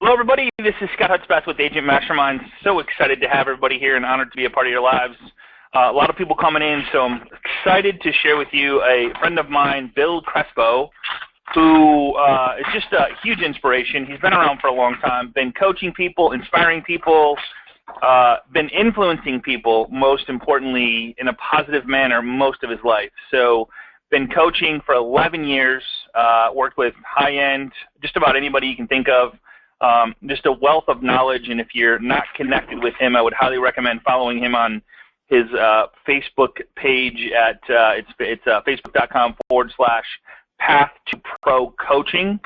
Hello, everybody. This is Scott Hudspeth with Agent Mastermind. So excited to have everybody here and honored to be a part of your lives. A lot of people coming in, so I'm excited to share with you a friend of mine, Bill Crespo, who is just a huge inspiration. He's been around for a long time, been coaching people, inspiring people, been influencing people, most importantly, in a positive manner most of his life. So been coaching for 11 years, worked with high-end, just about anybody you can think of. Just a wealth of knowledge, and if you're not connected with him, I would highly recommend following him on his Facebook page at it's facebook.com/Path to Pro Coaching,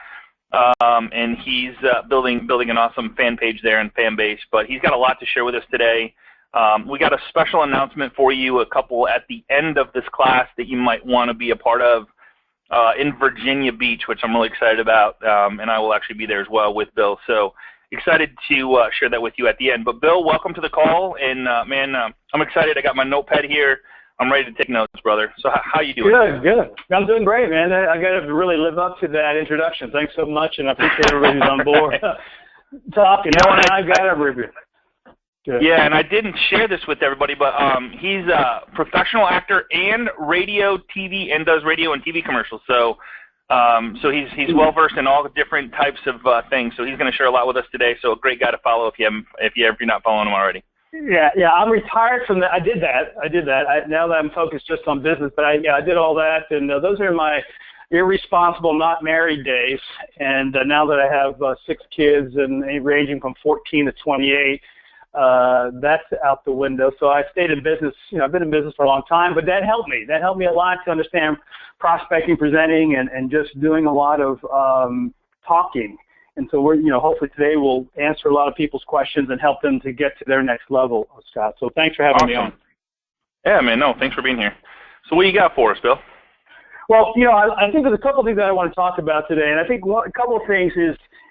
and he's building an awesome fan page there and fan base. But he's got a lot to share with us today. We got a special announcement for you, a couple at the end of this class that you might want to be a part of. In Virginia Beach, which I'm really excited about, and I will actually be there as well with Bill. So excited to share that with you at the end. But Bill, welcome to the call, and man, I'm excited. I got my notepad here. I'm ready to take notes, brother. So how you doing? Good. I'm doing great, man. I got to really live up to that introduction. Thanks so much, and I appreciate everybody who's on board talking. I've got everybody. Good. Yeah, and I didn't share this with everybody, but he's a professional actor and radio, TV, and does radio and TV commercials. So, so he's well versed in all the different types of things. So he's going to share a lot with us today. So a great guy to follow if you're not following him already. Yeah. I'm retired from that. I did that. Now that I'm focused just on business, but I did all that, and those are my irresponsible, not married days. And now that I have 6 kids and ranging from 14 to 28. That's out the window. So I stayed in business. I've been in business for a long time, but that helped me. That helped me a lot to understand prospecting, presenting, and just doing a lot of talking. And so we're, hopefully today we'll answer a lot of people's questions and help them to get to their next level, Scott. So thanks for having me on. Yeah, man. No, thanks for being here. So what do you got for us, Bill? Well, I think there's a couple of things that I want to talk about today, and I think a couple of things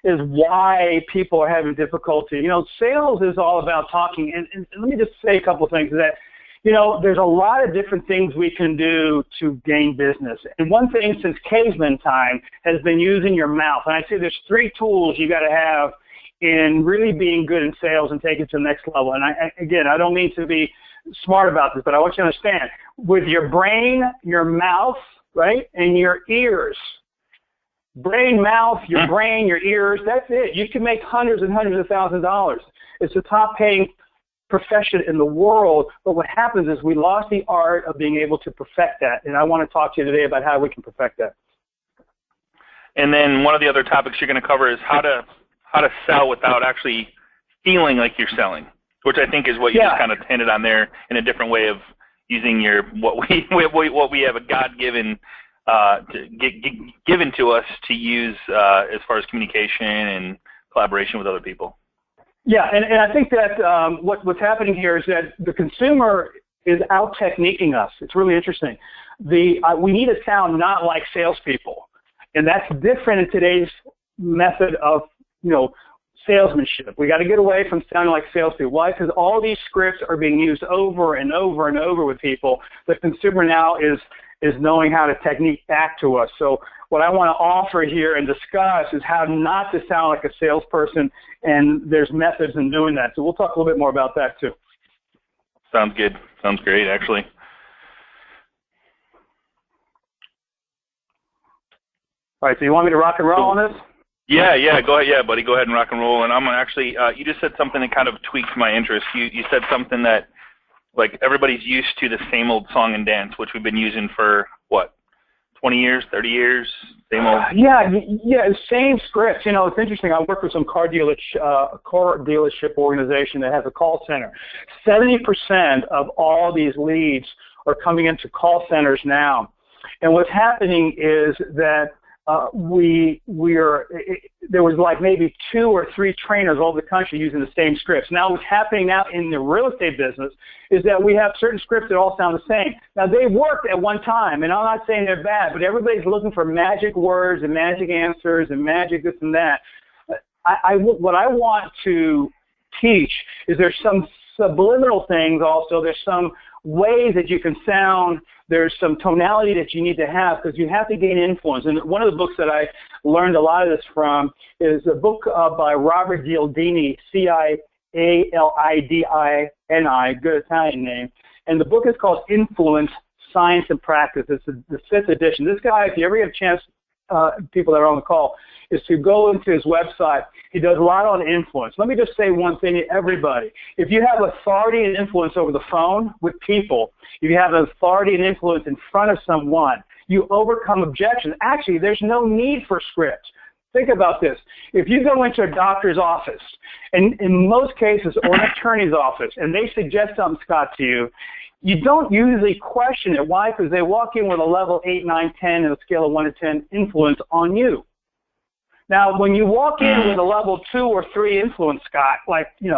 is why people are having difficulty. Sales is all about talking, and let me just say a couple of things that, there's a lot of different things we can do to gain business. And one thing since caveman time has been using your mouth. And I say there's 3 tools you got to have in really being good in sales and take it to the next level. And I don't mean to be smart about this, but I want you to understand, with your brain, your mouth, right, and your ears. Brain, mouth, your brain, your ears, that's it. You can make hundreds and hundreds of thousands of dollars. It's the top paying profession in the world, but what happens is we lost the art of being able to perfect that, and I want to talk to you today about how we can perfect that. And then one of the other topics you're going to cover is how to sell without actually feeling like you're selling, which I think is what you just kind of hinted on there in a different way of using what we have a God-given given to us to use as far as communication and collaboration with other people. Yeah, and I think that what's happening here is that the consumer is out-techniquing us. It's really interesting. We need to sound not like salespeople, and that's different in today's method of salesmanship. We got to get away from sounding like salespeople. Why? Because all these scripts are being used over and over and over with people. The consumer now is knowing how to technique back to us. So what I want to offer here and discuss is how not to sound like a salesperson, and there's methods in doing that. So we'll talk a little bit more about that too. Sounds good. Sounds great, actually. All right, so you want me to rock and roll on this? Yeah, go ahead. Yeah, buddy, go ahead and rock and roll. And I'm actually, you just said something that kind of tweaked my interest. You said something that, like, everybody's used to the same old song and dance, which we've been using for, 20 years, 30 years, same old? Yeah, same scripts. It's interesting. I work with some car dealership organization that has a call center. 70% of all these leads are coming into call centers now. And what's happening is that there was like maybe 2 or 3 trainers all over the country using the same scripts. Now what's happening now in the real estate business is that we have certain scripts that all sound the same. Now they worked at one time, and I'm not saying they're bad, but everybody's looking for magic words and magic answers and magic this and that. What I want to teach is there's some subliminal things also. There's some ways that you can sound. There's some tonality that you need to have because you have to gain influence. And one of the books that I learned a lot of this from is a book by Robert Cialdini, Cialdini, good Italian name. And the book is called Influence, Science, and Practice. It's the 5th edition. This guy, if you ever get a chance, people that are on the call, is to go into his website. He does a lot on influence. Let me just say one thing to everybody. If you have authority and influence over the phone with people, if you have authority and influence in front of someone, you overcome objections. Actually, there's no need for scripts. Think about this. If you go into a doctor's office, and in most cases, or an attorney's office, and they suggest something, Scott, to you, you don't usually question it. Why? Because they walk in with a level 8, 9, 10, and a scale of 1 to 10 influence on you. Now, when you walk in with a level 2 or 3 influence, Scott, like, you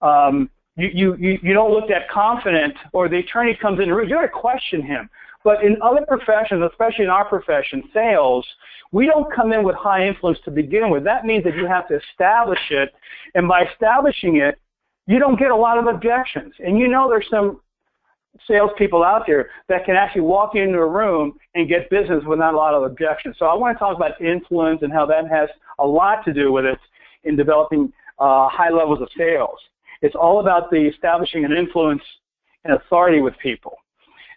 don't look that confident, or the attorney comes in the room, you're going to question him. But in other professions, especially in our profession, sales, we don't come in with high influence to begin with. That means that you have to establish it, and by establishing it, you don't get a lot of objections. And there's some salespeople out there that can actually walk into a room and get business without a lot of objections. So I want to talk about influence and how that has a lot to do with it in developing high levels of sales. It's all about the establishing an influence and authority with people.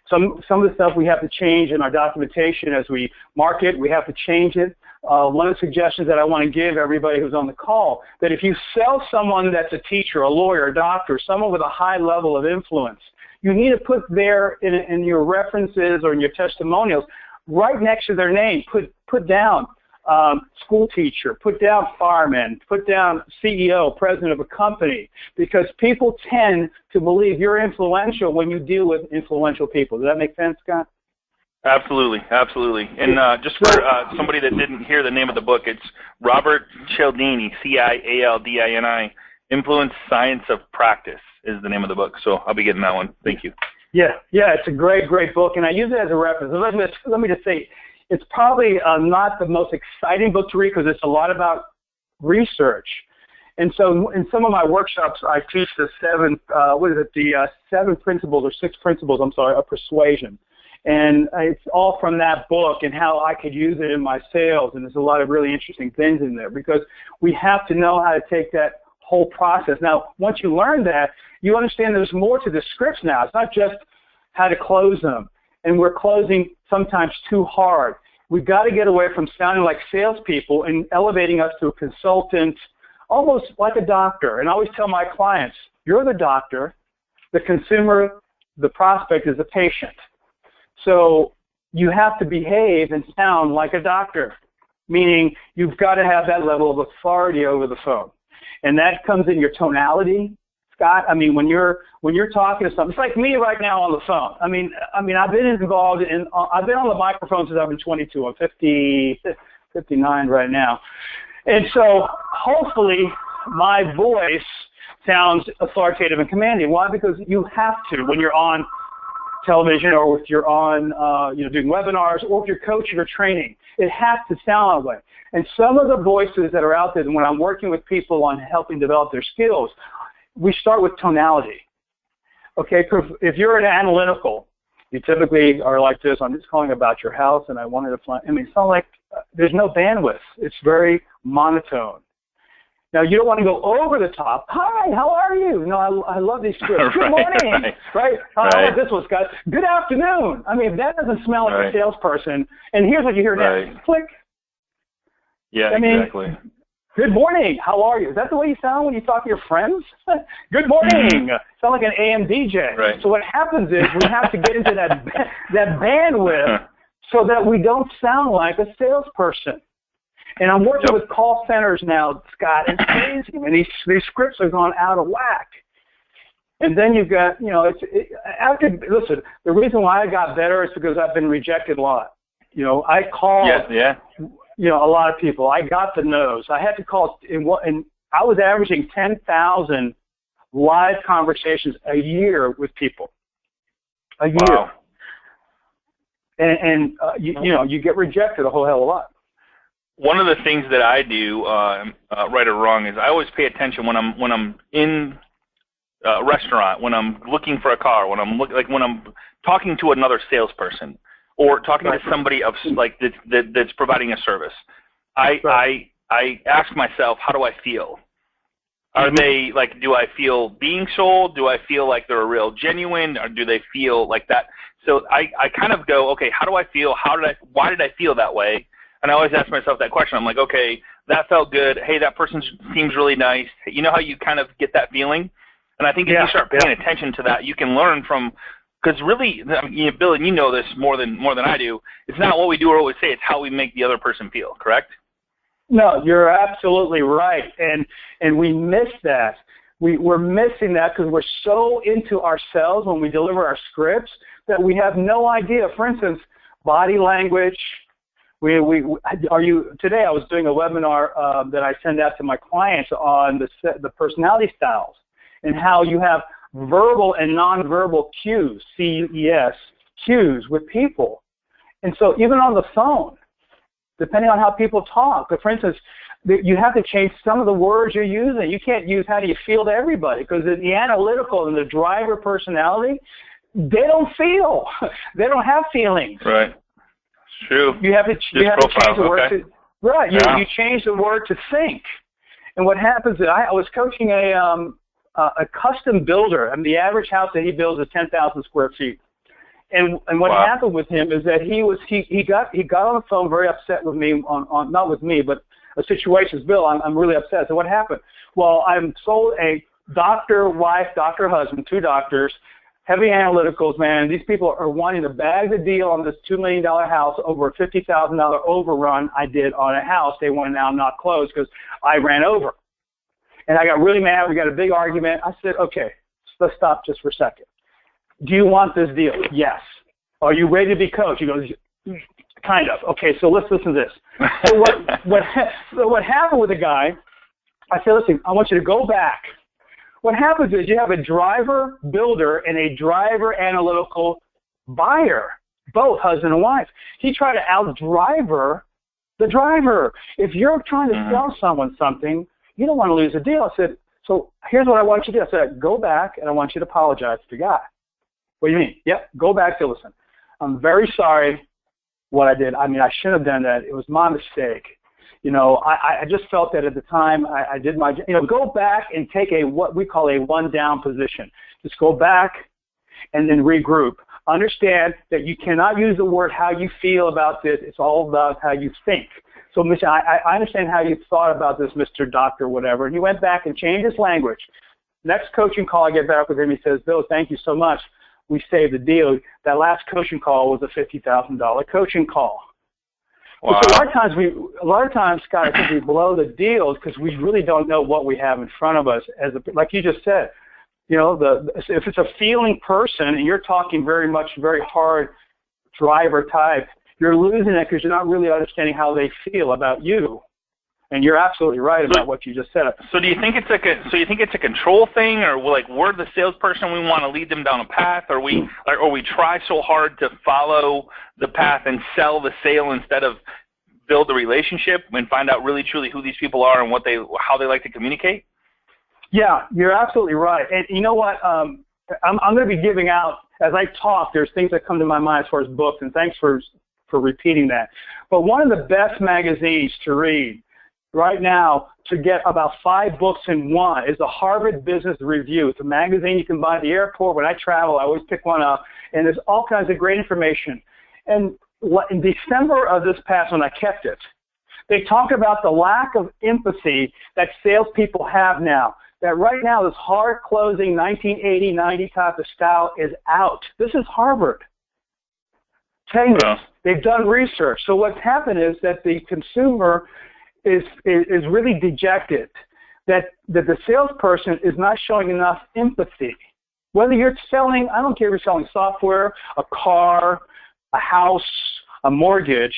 Some of the stuff we have to change in our documentation as we market, we have to change it. One of the suggestions that I want to give everybody who's on the call, that if you sell someone that's a teacher, a lawyer, a doctor, someone with a high level of influence, you need to put there in your references or in your testimonials, right next to their name, put down school teacher, put down fireman, put down CEO, president of a company, because people tend to believe you're influential when you deal with influential people. Does that make sense, Scott? Absolutely, absolutely. And just for somebody that didn't hear the name of the book, it's Robert Cialdini, Cialdini, Influence, Science of Practice is the name of the book. So I'll be getting that one. Thank you. Yeah, it's a great book, and I use it as a reference. Let me just say, it's probably not the most exciting book to read because it's a lot about research. And so in some of my workshops, I teach the 7 principles or 6 principles, of persuasion. And it's all from that book and how I could use it in my sales. And there's a lot of really interesting things in there because we have to know how to take that whole process. Now, once you learn that, you understand there's more to the scripts now. It's not just how to close them. And we're closing sometimes too hard. We've got to get away from sounding like salespeople and elevating us to a consultant, almost like a doctor. And I always tell my clients, you're the doctor, the consumer, the prospect is the patient. So you have to behave and sound like a doctor, meaning you've got to have that level of authority over the phone. And that comes in your tonality, Scott. I mean, when you're talking to someone, it's like me right now on the phone. I mean, I've been involved in, I've been on the microphone since I've been 22. I'm 59 right now. And so hopefully my voice sounds authoritative and commanding. Why? Because you have to when you're on television or if you're on, doing webinars or if you're coaching or training. It has to sound that way. And some of the voices that are out there when I'm working with people on helping develop their skills, we start with tonality. Okay, if you're an analytical, you typically are like this, I'm just calling about your house and I wanted to find, it's not like there's no bandwidth. It's very monotone. Now, you don't want to go over the top. Hi, how are you? I love these scripts. Good morning. Right? I love this one, Scott. Good afternoon. That doesn't smell like a salesperson. And here's what you hear next. Click. Yeah, exactly. Good morning. How are you? Is that the way you sound when you talk to your friends? Good morning. Sound like an AM DJ. Right. So what happens is we have to get into that bandwidth so that we don't sound like a salesperson. And I'm working with call centers now, Scott. It's crazy. And these scripts are going out of whack. And then you've got, listen, the reason why I got better is because I've been rejected a lot. I called, a lot of people. I got the no's. I had to call, and I was averaging 10,000 live conversations a year with people. A year. Wow. And you get rejected a whole hell of a lot. One of the things that I do, right or wrong, is I always pay attention when I'm in a restaurant, when I'm looking for a car, when I'm when I'm talking to another salesperson, or talking to somebody of like that's providing a service, I ask myself, how do I feel? Are they like, do I feel being sold? Do I feel like they're a real genuine, or do they feel like that? So I kind of go, okay, how do I feel? Why did I feel that way? And I always ask myself that question. I'm like, okay, that felt good. Hey, that person seems really nice. You know how you kind of get that feeling? And I think if you start paying attention to that, you can learn from, because really, Bill, and you know this more than I do, it's not what we do or what we say, it's how we make the other person feel, correct? No, you're absolutely right, and we miss that. We're missing that because we're so into ourselves when we deliver our scripts that we have no idea. For instance, body language. Today I was doing a webinar that I send out to my clients on the personality styles and how you have verbal and nonverbal cues, CUES, cues with people, and so even on the phone, depending on how people talk. But for instance, you have to change some of the words you're using. You can't use how do you feel to everybody, because the analytical and the driver personality, they don't feel. They don't have feelings. Right. It's true. You have to change the word to, right. You change the word to think. And what happens is I was coaching a custom builder, and the average house that he builds is 10,000 square feet. And what happened with him is that he got on the phone very upset with me on not with me, but a situation. Bill, I'm really upset. So what happened? Well, I'm sold a doctor wife, doctor husband, 2 doctors, heavy analyticals, man. These people are wanting to bag the deal on this $2 million house over a $50,000 overrun I did on a house. They want to now not close because I ran over. And I got really mad. We got a big argument. I said, okay, let's stop just for a second. Do you want this deal? Yes. Are you ready to be coached? He goes, kind of. Okay, so let's listen to this. So what happened with the guy, I said, listen, I want you to go back. What happens is you have a driver builder and a driver analytical buyer, both husband and wife. He tried to out-driver the driver. If you're trying to sell someone something, you don't want to lose a deal. I said, so here's what I want you to do. I said, go back and I want you to apologize to the guy. What do you mean? Yep, go back to listen. I'm very sorry what I did. I mean, I shouldn't have done that. It was my mistake. You know, I just felt that at the time I did my, go back and take what we call a one-down position. Just go back and then regroup. Understand that you cannot use the word how you feel about this. It's all about how you think. So, I understand how you thought about this, Mr. Doctor, whatever. And he went back and changed his language. Next coaching call, I get back with him. He says, Bill, thank you so much. We saved the deal. That last coaching call was a $50,000 coaching call. Wow. So a lot of times, Scott, I think we blow the deals because we really don't know what we have in front of us. Like you just said, if it's a feeling person and you're talking very hard driver type, you're losing it because you're not really understanding how they feel about you. And you're absolutely right about what you just said. So do you think it's a control thing, or we're the salesperson, we want to lead them down a path, or we try so hard to follow the path and sell the sale instead of build the relationship and find out really truly who these people are and how they like to communicate? Yeah, you're absolutely right. And you know what? I'm going to be giving out, as I talk, there's things that come to my mind as far as books, and thanks for repeating that. But one of the best magazines to read right now, to get about 5 books in one, is the Harvard Business Review. It's a magazine you can buy at the airport. When I travel, I always pick one up, and there's all kinds of great information. And in December of this past one, I kept it. They talk about the lack of empathy that salespeople have now. That right now, this hard closing 1980, 90 type of style is out. This is Harvard. They've done research. So what's happened is that the consumer is really dejected, that the salesperson is not showing enough empathy. Whether you're selling, I don't care if you're selling software, a car, a house, a mortgage,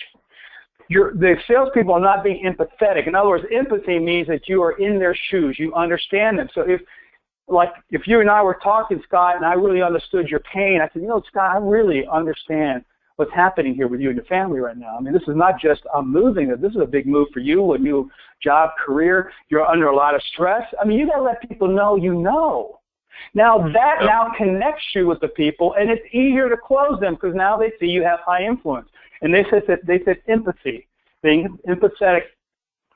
the salespeople are not being empathetic. In other words, empathy means that you are in their shoes. You understand them. So if you and I were talking, Scott, and I really understood your pain, I said, Scott, I really understand what's happening here with you and your family right now. I mean, this is not just moving. This is a big move for you, a new job, career. You're under a lot of stress. I mean, you got to let people know you know. Now that now connects you with the people, and it's easier to close them because now they see you have high influence. And they said empathy, being empathetic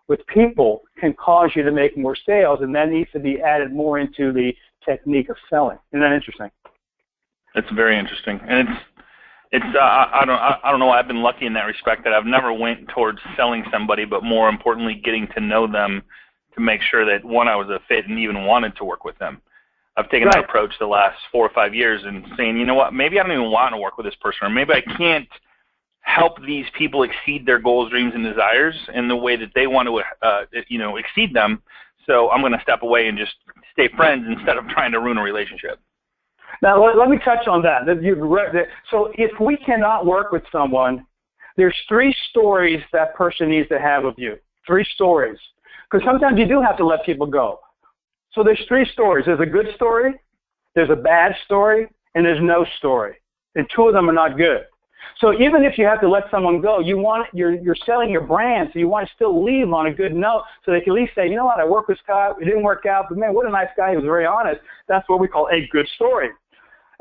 with people can cause you to make more sales, and that needs to be added more into the technique of selling. Isn't that interesting? It's very interesting, and I don't know. I've been lucky in that respect that I've never went towards selling somebody, but more importantly, getting to know them to make sure that one, I was a fit and even wanted to work with them. I've taken that approach the last 4 or 5 years and saying, you know what, maybe I don't even want to work with this person, or maybe I can't help these people exceed their goals, dreams, and desires in the way that they want to, exceed them. So I'm going to step away and just stay friends instead of trying to ruin a relationship. Now, let me touch on that. So if we cannot work with someone, there's 3 stories that person needs to have of you. 3 stories. Because sometimes you do have to let people go. So there's 3 stories. There's a good story, there's a bad story, and there's no story. And 2 of them are not good. So even if you have to let someone go, you're selling your brand, so you want to still leave on a good note so they can at least say, you know what, I worked with this guy, it didn't work out, but man, what a nice guy, he was very honest. That's what we call a good story.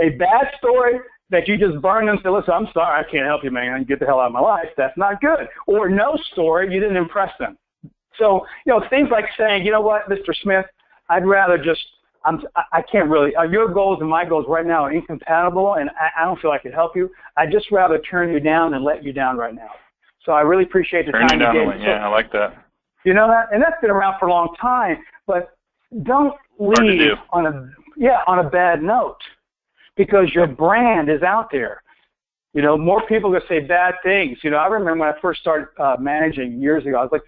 A bad story that you just burn them and say, listen, I'm sorry, I can't help you, man, get the hell out of my life, that's not good. Or no story, you didn't impress them. So, things like saying, you know what, Mr. Smith, I'd rather just, I can't really, your goals and my goals right now are incompatible, and I don't feel I can help you. I'd just rather turn you down than let you down right now. So I really appreciate the time you gave. Yeah, I like that. You know that? And that's been around for a long time, but don't leave on a bad note because your brand is out there. More people are going to say bad things. I remember when I first started managing years ago, I was like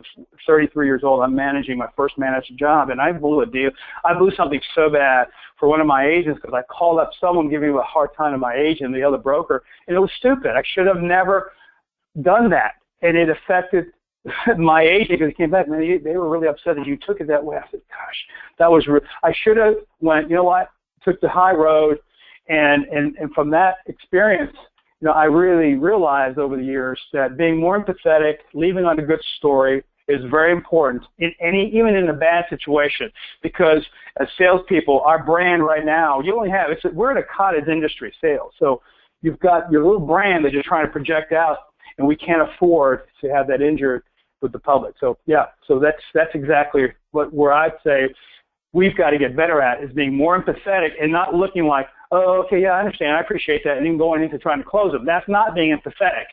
33 years old. I'm managing my first managed job, and I blew a deal. I blew something so bad for one of my agents because I called up someone giving me a hard time to my agent, the other broker, and it was stupid. I should have never done that, and it affected my agent because he came back, man, they were really upset that you took it that way. I said, gosh, that was rude. I should have went, you know what, took the high road, and from that experience, I really realized over the years that being more empathetic, leaving on a good story is very important even in a bad situation, because as salespeople, our brand right now, we're in a cottage industry, sales. So you've got your little brand that you're trying to project out, and we can't afford to have that injured with the public. So that's exactly where I'd say we've got to get better at, is being more empathetic and not looking like, oh, okay, yeah, I understand, I appreciate that, and then going into trying to close them. That's not being empathetic.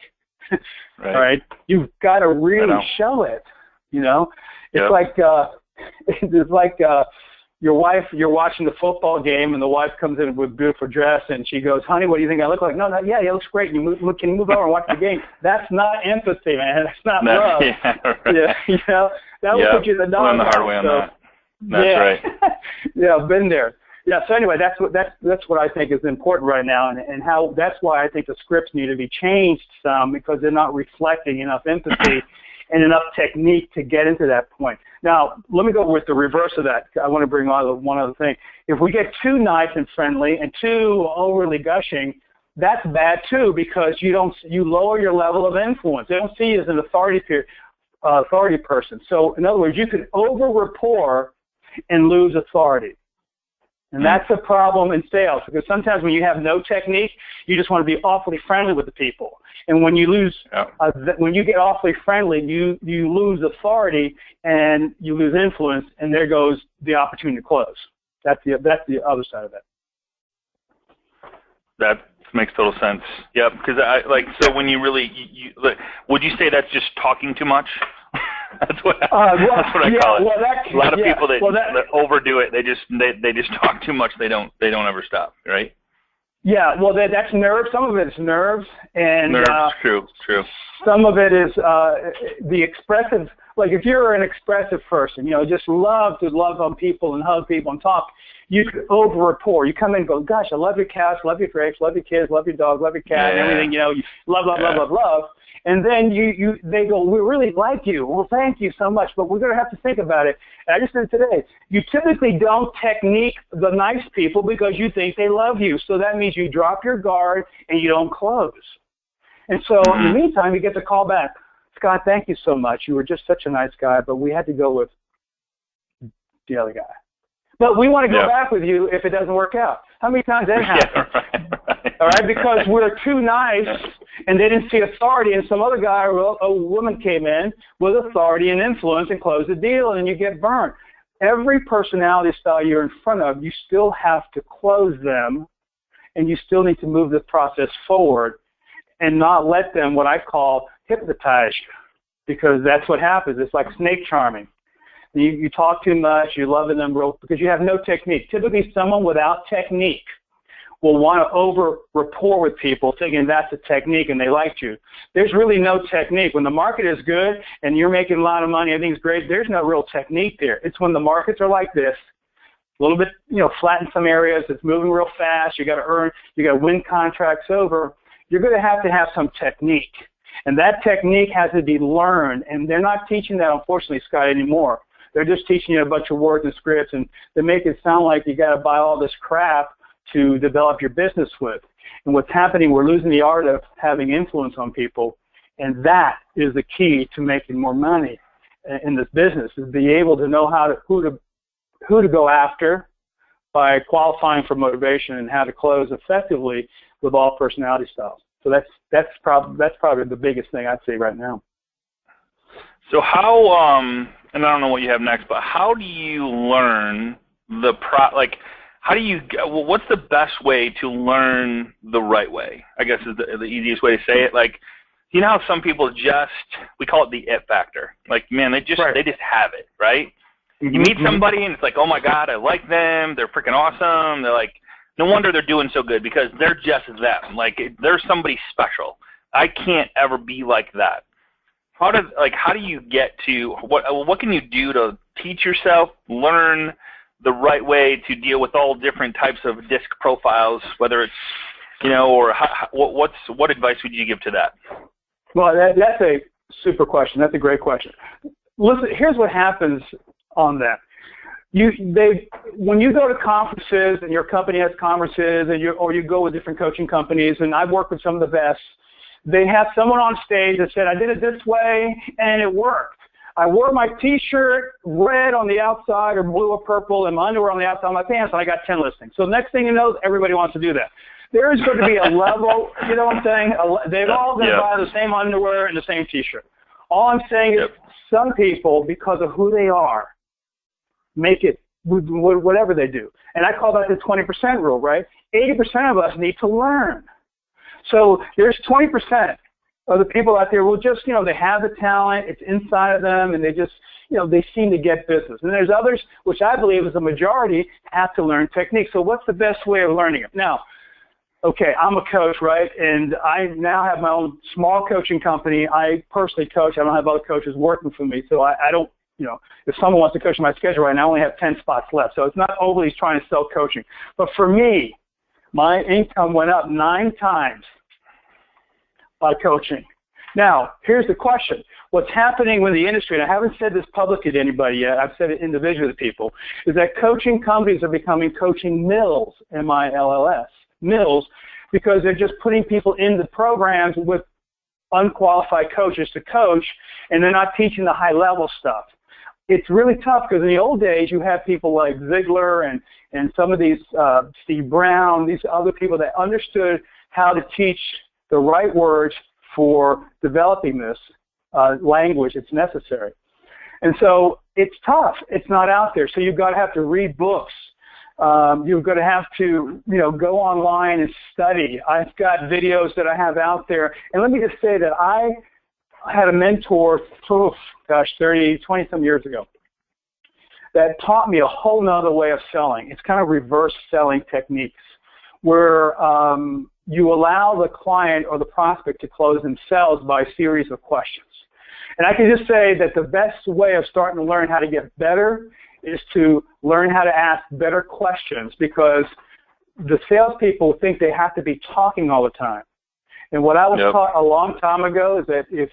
Right. All right? You've got to really show it. It's like your wife, you're watching the football game, and the wife comes in with a beautiful dress, and she goes, honey, what do you think I look like? No, yeah, it looks great. Can you move over and watch the game? That's not empathy, man. That's not love. Yeah, right. That will put you in the dog. Learn the hard way on that. That's right. Yeah, I've been there. Yeah, so anyway, that's what I think is important right now, and how that's why I think the scripts need to be changed some, because they're not reflecting enough empathy and enough technique to get into that point. Now, let me go with the reverse of that. I want to bring on one other thing. If we get too nice and friendly and too overly gushing, that's bad too, because you lower your level of influence. They don't see you as an authority person. So in other words, you can over-rapport and lose authority. And that's a problem in sales, because sometimes when you have no technique, you just want to be awfully friendly with the people. And when you when you get awfully friendly, you lose authority and you lose influence, and there goes the opportunity to close. That's the other side of it. That makes total sense. Yeah, because so when you really, would you say that's just talking too much? That's what I call it. Well, a lot of people that overdo it. They just talk too much. They don't ever stop. Right? Yeah. Well, that's nerves. Some of it is nerves, and nerves. True. Some of it is the expressive. Like if you're an expressive person, just love on people and hug people and talk. You could over-rapport. You come in and go, gosh, I love your couch, love your drapes, love your kids, love your dog, love your cat, and everything. You love. And then they go, we really like you. Well, thank you so much, but we're going to have to think about it. And I just said today, you typically don't technique the nice people because you think they love you. So that means you drop your guard and you don't close. And so in the meantime, you get the call back. Scott, thank you so much. You were just such a nice guy, but we had to go with the other guy. But we want to go back with you if it doesn't work out. How many times that happens? Right. All right, because we're too nice and they didn't see authority, and some other guy or a woman came in with authority and influence and closed the deal, and you get burned. Every personality style you're in front of, you still have to close them, and you still need to move the process forward and not let them, what I call, hypnotize you, because that's what happens. It's like snake charming. You talk too much, you're loving them because you have no technique. Typically, someone without technique will want to over-rapport with people thinking that's a technique and they liked you. There's really no technique. When the market is good and you're making a lot of money, everything's great, there's no real technique there. It's when the markets are like this, a little bit, flat in some areas, it's moving real fast, you got to win contracts over, you're going to have some technique. And that technique has to be learned, and they're not teaching that, unfortunately, Scott, anymore. They're just teaching you a bunch of words and scripts, and they make it sound like you got to buy all this crap to develop your business with. And what's happening, we're losing the art of having influence on people, and that is the key to making more money in this business, is be able to know who to go after by qualifying for motivation and how to close effectively with all personality styles. So that's probably the biggest thing I'd say right now. So how, and I don't know what you have next, but how do you learn what's the best way to learn the right way? I guess is the easiest way to say it. Like, you know how some people we call it the it factor. Like, man, they just have it, right? Mm-hmm. You meet somebody and it's like, oh my God, I like them. They're freaking awesome. They're like, no wonder they're doing so good because they're just them. Like, they're somebody special. I can't ever be like that. How do you get to what can you do to teach yourself, learn the right way to deal with all different types of disc profiles, whether it's, or what advice would you give to that? Well, that's a super question. That's a great question. Listen, here's what happens on that. When you go to conferences and your company has conferences or you go with different coaching companies, and I've worked with some of the best, they have someone on stage that said, I did it this way and it worked. I wore my t-shirt red on the outside or blue or purple and my underwear on the outside of my pants and I got 10 listings. So next thing you know, everybody wants to do that. There is going to be a level, you know what I'm saying? They've all going to buy the same underwear and the same t-shirt. All I'm saying is some people, because of who they are, make it whatever they do. And I call that the 20% rule, right? 80% of us need to learn. So there's 20% of the people out there who just, they have the talent, it's inside of them, and they just, they seem to get business. And there's others, which I believe is a majority, have to learn technique. So what's the best way of learning it? Now, okay, I'm a coach, right? And I now have my own small coaching company. I personally coach. I don't have other coaches working for me. So I don't, if someone wants to coach my schedule right now, I only have 10 spots left. So it's not overly trying to sell coaching. But for me, my income went up 9 times by coaching. Now, here's the question. What's happening with the industry, and I haven't said this publicly to anybody yet, I've said it individually to people, is that coaching companies are becoming coaching mills, M-I-L-L-S, mills, because they're just putting people into programs with unqualified coaches to coach, and they're not teaching the high-level stuff. It's really tough because in the old days, you have people like Ziegler and some of these, Steve Brown, these other people that understood how to teach the right words for developing this language. It's necessary. And so it's tough. It's not out there. So you've got to have to read books. You've got to have to, go online and study. I've got videos that I have out there. And let me just say that I had a mentor, 20-some years ago, that taught me a whole nother way of selling. It's kind of reverse selling techniques where you allow the client or the prospect to close themselves by a series of questions. And I can just say that the best way of starting to learn how to get better is to learn how to ask better questions, because the salespeople think they have to be talking all the time. And what I was taught a long time ago is that if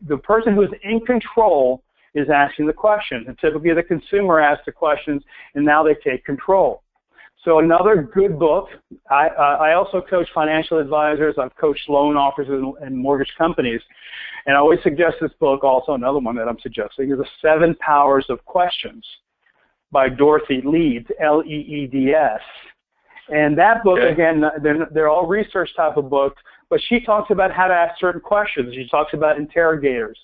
the person who is in control is asking the questions, and typically the consumer asks the questions, and now they take control. So another good book, I also coach financial advisors. I've coached loan officers and mortgage companies. And I always suggest this book, also another one that I'm suggesting, is The 7 Powers of Questions. by Dorothy Leeds, Leeds. And that book, again, they're all research type of books, but she talks about how to ask certain questions. She talks about interrogators.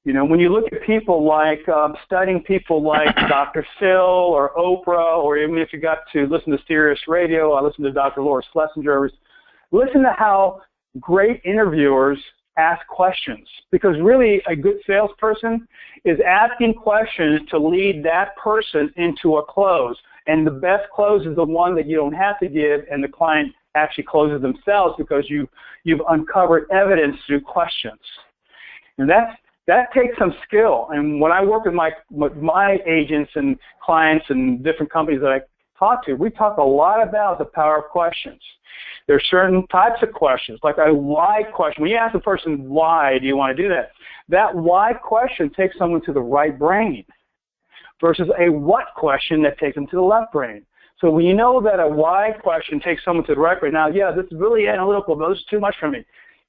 You know, when you look at people like, studying people like Dr. Phil or Oprah, or even if you got to listen to Sirius Radio, I listen to Dr. Laura Schlesinger, listen to how great interviewers ask questions. Because really a good salesperson is asking questions to lead that person into a close. And the best close is the one that you don't have to give and the client actually closes themselves because you've uncovered evidence through questions. And that takes some skill. And when I work with my agents and clients and different companies that I talk to, we talk a lot about the power of questions. There are certain types of questions, like a why question. When you ask a person, why do you want to do that? That why question takes someone to the right brain versus a what question that takes them to the left brain. So when you know that a why question takes someone to the right brain, now, yeah, this is really analytical, but this is too much for me.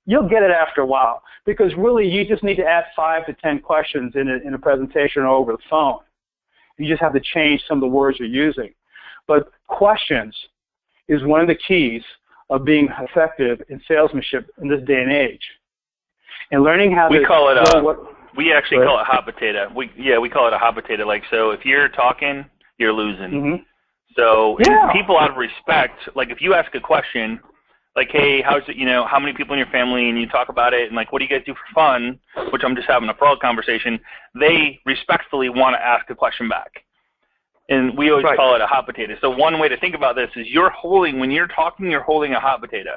You'll get it after a while because really you just need to ask 5 to 10 questions in a presentation or over the phone. You just have to change some of the words you're using. But questions is one of the keys of being effective in salesmanship in this day and age. And learning how we call it we actually call it hot potato. We call it a hot potato. Like, so if you're talking, you're losing. Mm-hmm. So people out of respect, like if you ask a question, like, hey, how's it, you know, how many people in your family, and you talk about it, and like, what do you guys do for fun, which I'm just having a broad conversation, they respectfully want to ask a question back. And we always call it a hot potato. So one way to think about this is when you're talking, you're holding a hot potato.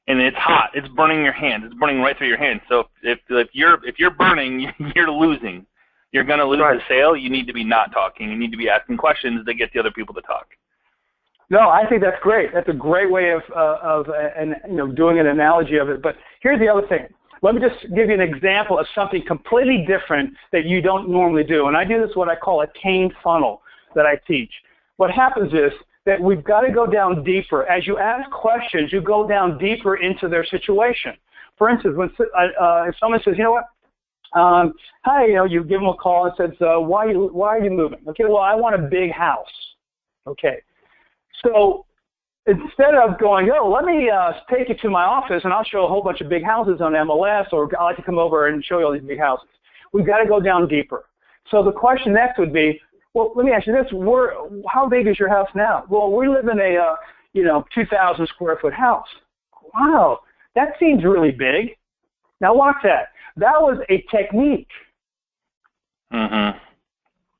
And it's hot. It's burning your hand. It's burning right through your hand. So if you're burning, you're losing. You're going to lose the sale. You need to be not talking. You need to be asking questions to get the other people to talk. No, I think that's great. That's a great way of doing an analogy of it. But here's the other thing. Let me just give you an example of something completely different that you don't normally do. And I do this what I call a cane funnel that I teach. What happens is that we've got to go down deeper. As you ask questions, you go down deeper into their situation. For instance, when if someone says, you know what, hi, you give them a call and says, why are you moving? Okay, well, I want a big house. Okay. So instead of going, let me take you to my office and I'll show a whole bunch of big houses on MLS, or I'd like to come over and show you all these big houses, we've got to go down deeper. So the question next would be, well, let me ask you this, how big is your house now? Well, we live in a 2,000 square foot house. Wow, that seems really big. Now watch that. That was a technique. Mm-hmm.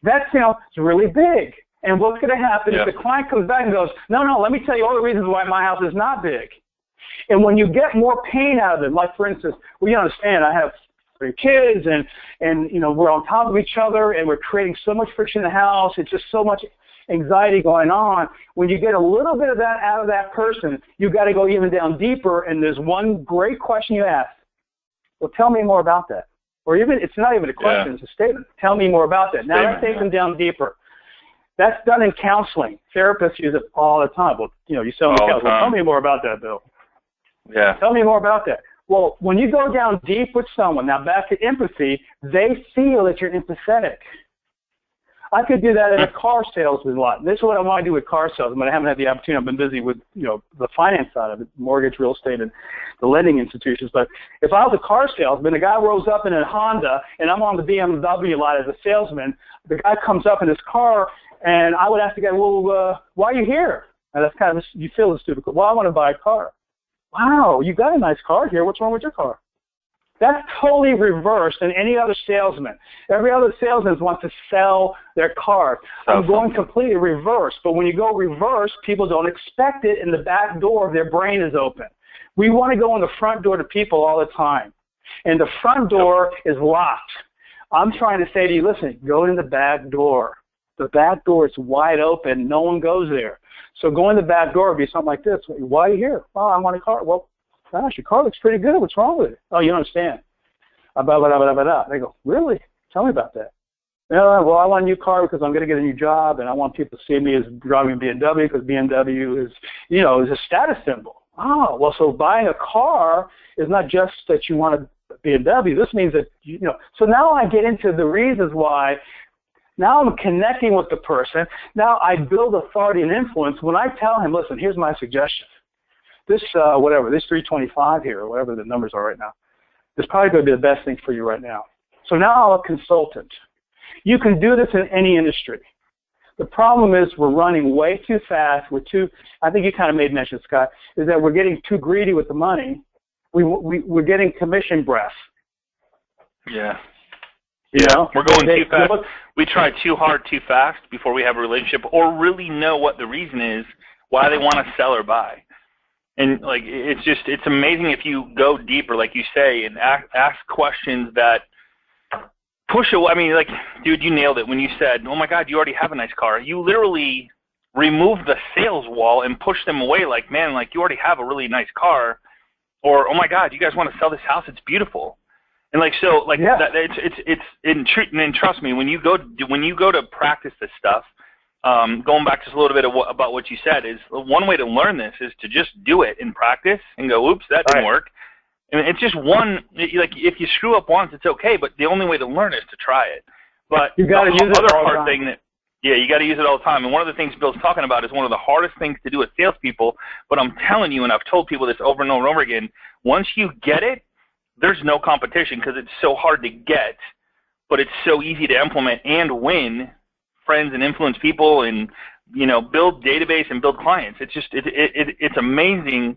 That's, it's really big. And what's going to happen if the client comes back and goes, no, let me tell you all the reasons why my house is not big. And when you get more pain out of it, like for instance, you understand I have 3 kids and we're on top of each other and we're creating so much friction in the house. It's just so much anxiety going on. When you get a little bit of that out of that person, you've got to go even down deeper. And there's one great question you ask. Well, tell me more about that. Or even, it's not even a question, it's a statement. Tell me more about that. Now that takes them down deeper. That's done in counseling. Therapists use it all the time. Well, you sell me counseling. Well, tell me more about that, Bill. Yeah. Tell me more about that. Well, when you go down deep with someone, now back to empathy, they feel that you're empathetic. I could do that in a car salesman a lot. This is what I want to do with car sales, but I haven't had the opportunity. I've been busy with, the finance side of it, mortgage, real estate, and the lending institutions. But if I was a car salesman, the guy rolls up in a Honda, and I'm on the BMW lot as a salesman, the guy comes up in his car, and I would ask the guy, well, why are you here? And that's kind of, you feel stupid. Well, I want to buy a car. Wow, you got a nice car here. What's wrong with your car? That's totally reversed than any other salesman. Every other salesman wants to sell their car. I'm going completely reverse. But when you go reverse, people don't expect it, and the back door of their brain is open. We want to go in the front door to people all the time. And the front door is locked. I'm trying to say to you, listen, go in the back door. The back door is wide open. No one goes there. So going to the back door would be something like this. Why are you here? Oh, I want a car. Well, gosh, your car looks pretty good. What's wrong with it? Oh, you don't understand. Blah, blah, blah, blah, blah. They go, really? Tell me about that. Well, I want a new car because I'm going to get a new job, and I want people to see me as driving a BMW because BMW is, is a status symbol. Oh, well, so buying a car is not just that you want a BMW. This means that, so now I get into the reasons why. Now I'm connecting with the person. Now I build authority and influence when I tell him, listen, here's my suggestion. This, this 325 here, or whatever the numbers are right now, is probably going to be the best thing for you right now. So now I'm a consultant. You can do this in any industry. The problem is we're running way too fast. I think you kind of made mention, Scott, is that we're getting too greedy with the money. We're getting commission breath. Yeah. You know? We're going too fast. We try too hard too fast before we have a relationship or really know what the reason is why they want to sell or buy. And like it's amazing if you go deeper, like you say, and ask questions that push away. I mean, like, dude, you nailed it when you said, "Oh my God, you already have a nice car." You literally removed the sales wall and pushed them away. Like, man, like you already have a really nice car, or oh my God, you guys want to sell this house? It's beautiful. And like so, like that, and trust me, when you go to practice this stuff, going back just a little bit about what you said, is one way to learn this is to just do it in practice and go, oops, that didn't work. And it's just one, like if you screw up once, it's okay, but the only way to learn is to try it. But you got to use it all the time. You got to use it all the time. And one of the things Bill's talking about is one of the hardest things to do with salespeople. But I'm telling you, and I've told people this over and over and over again, once you get it, there's no competition because it's so hard to get, but it's so easy to implement and win friends and influence people and, you know, build database and build clients. It's just, it's amazing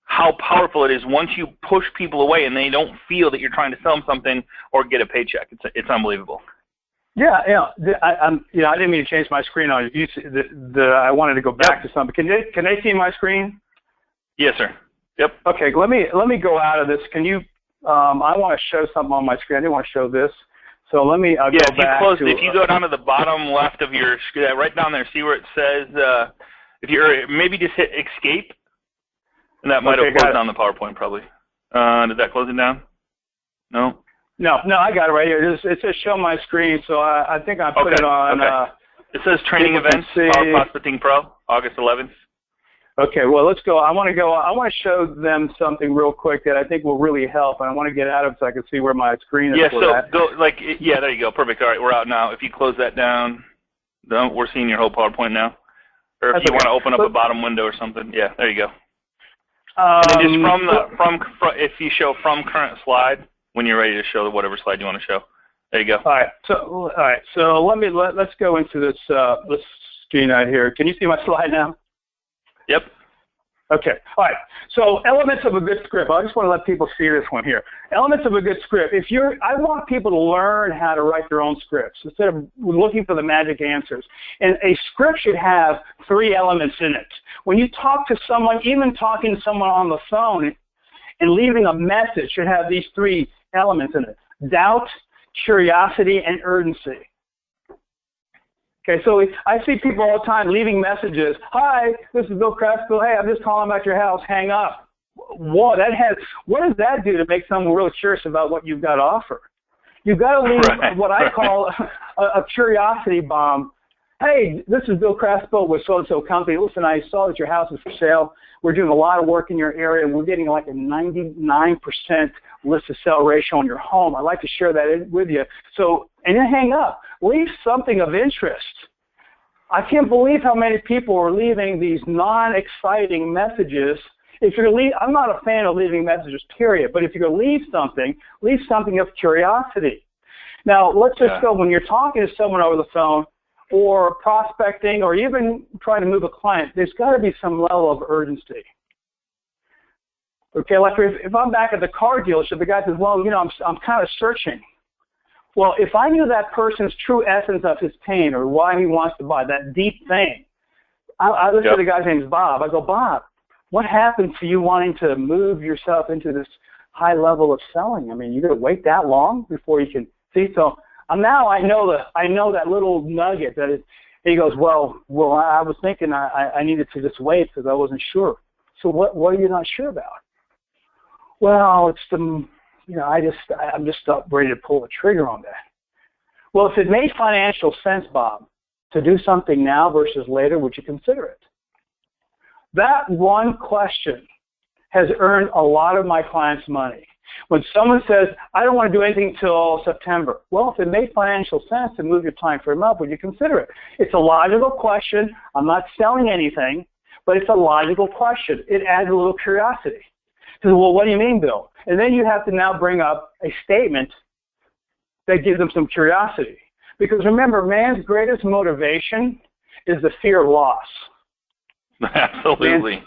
how powerful it is once you push people away and they don't feel that you're trying to sell them something or get a paycheck. It's unbelievable. Yeah, I didn't mean to change my screen on you. I wanted to go back to something. Can they see my screen? Yes, sir. Yep. Okay, let me go out of this. Can you? I want to show something on my screen. I didn't want to show this, so let me go back. If you go down to the bottom left of your screen, right down there, see where it says. If you're maybe just hit escape, and that might have closed down the PowerPoint probably. Did that close it down? No. No, I got it right here. It says show my screen, so I think I put it on. Okay. It says training events, Power Prospecting Pro, August 11th. Okay, well, let's go. I want to show them something real quick that I think will really help, and I want to get out of it so I can see where my screen is. Yeah, there you go. Perfect. All right, we're out now. If you close that down, we're seeing your whole PowerPoint now. Or if you want to open up a bottom window or something, yeah, there you go. And then just if you show from current slide, when you're ready to show whatever slide you want to show. There you go. All right. So let's go into this screen right here. Can you see my slide now? Yep. Okay. All right. So elements of a good script. I just want to let people see this one here. Elements of a good script. I want people to learn how to write their own scripts instead of looking for the magic answers. And a script should have 3 elements in it. When you talk to someone, even talking to someone on the phone and leaving a message should have these 3 elements in it: doubt, curiosity, and urgency. Okay, so I see people all the time leaving messages. Hi, this is Bill Crespo. Hey, I'm just calling about your house. Hang up. Whoa, what does that do to make someone really curious about what you've got to offer? You've got to leave what I call a curiosity bomb. Hey, this is Bill Crespo with so-and-so company. Listen, I saw that your house is for sale. We're doing a lot of work in your area, and we're getting like a 99% list to sell ratio on your home. I'd like to share that with you. So, and then hang up. Leave something of interest. I can't believe how many people are leaving these non-exciting messages. I'm not a fan of leaving messages, period. But if you're going to leave something of curiosity. Now, let's just go, when you're talking to someone over the phone, or prospecting, or even trying to move a client, there's got to be some level of urgency. Okay, like if I'm back at the car dealership, the guy says, well, you know, I'm kind of searching. Well, if I knew that person's true essence of his pain or why he wants to buy, that deep thing, I listen to the guy's name is Bob. I go, Bob, what happened to you wanting to move yourself into this high level of selling? I mean, you're going to wait that long before you can see? So now I know that little nugget that is. He goes, well, I was thinking I needed to just wait because I wasn't sure. So what are you not sure about? Well, it's I'm just ready to pull the trigger on that. Well, if it made financial sense, Bob, to do something now versus later, would you consider it? That one question has earned a lot of my clients money. When someone says, I don't want to do anything till September, well, if it made financial sense to move your time frame up, would you consider it? It's a logical question. I'm not selling anything, but it's a logical question. It adds a little curiosity. So, well, what do you mean, Bill? And then you have to now bring up a statement that gives them some curiosity. Because remember, man's greatest motivation is the fear of loss. Absolutely.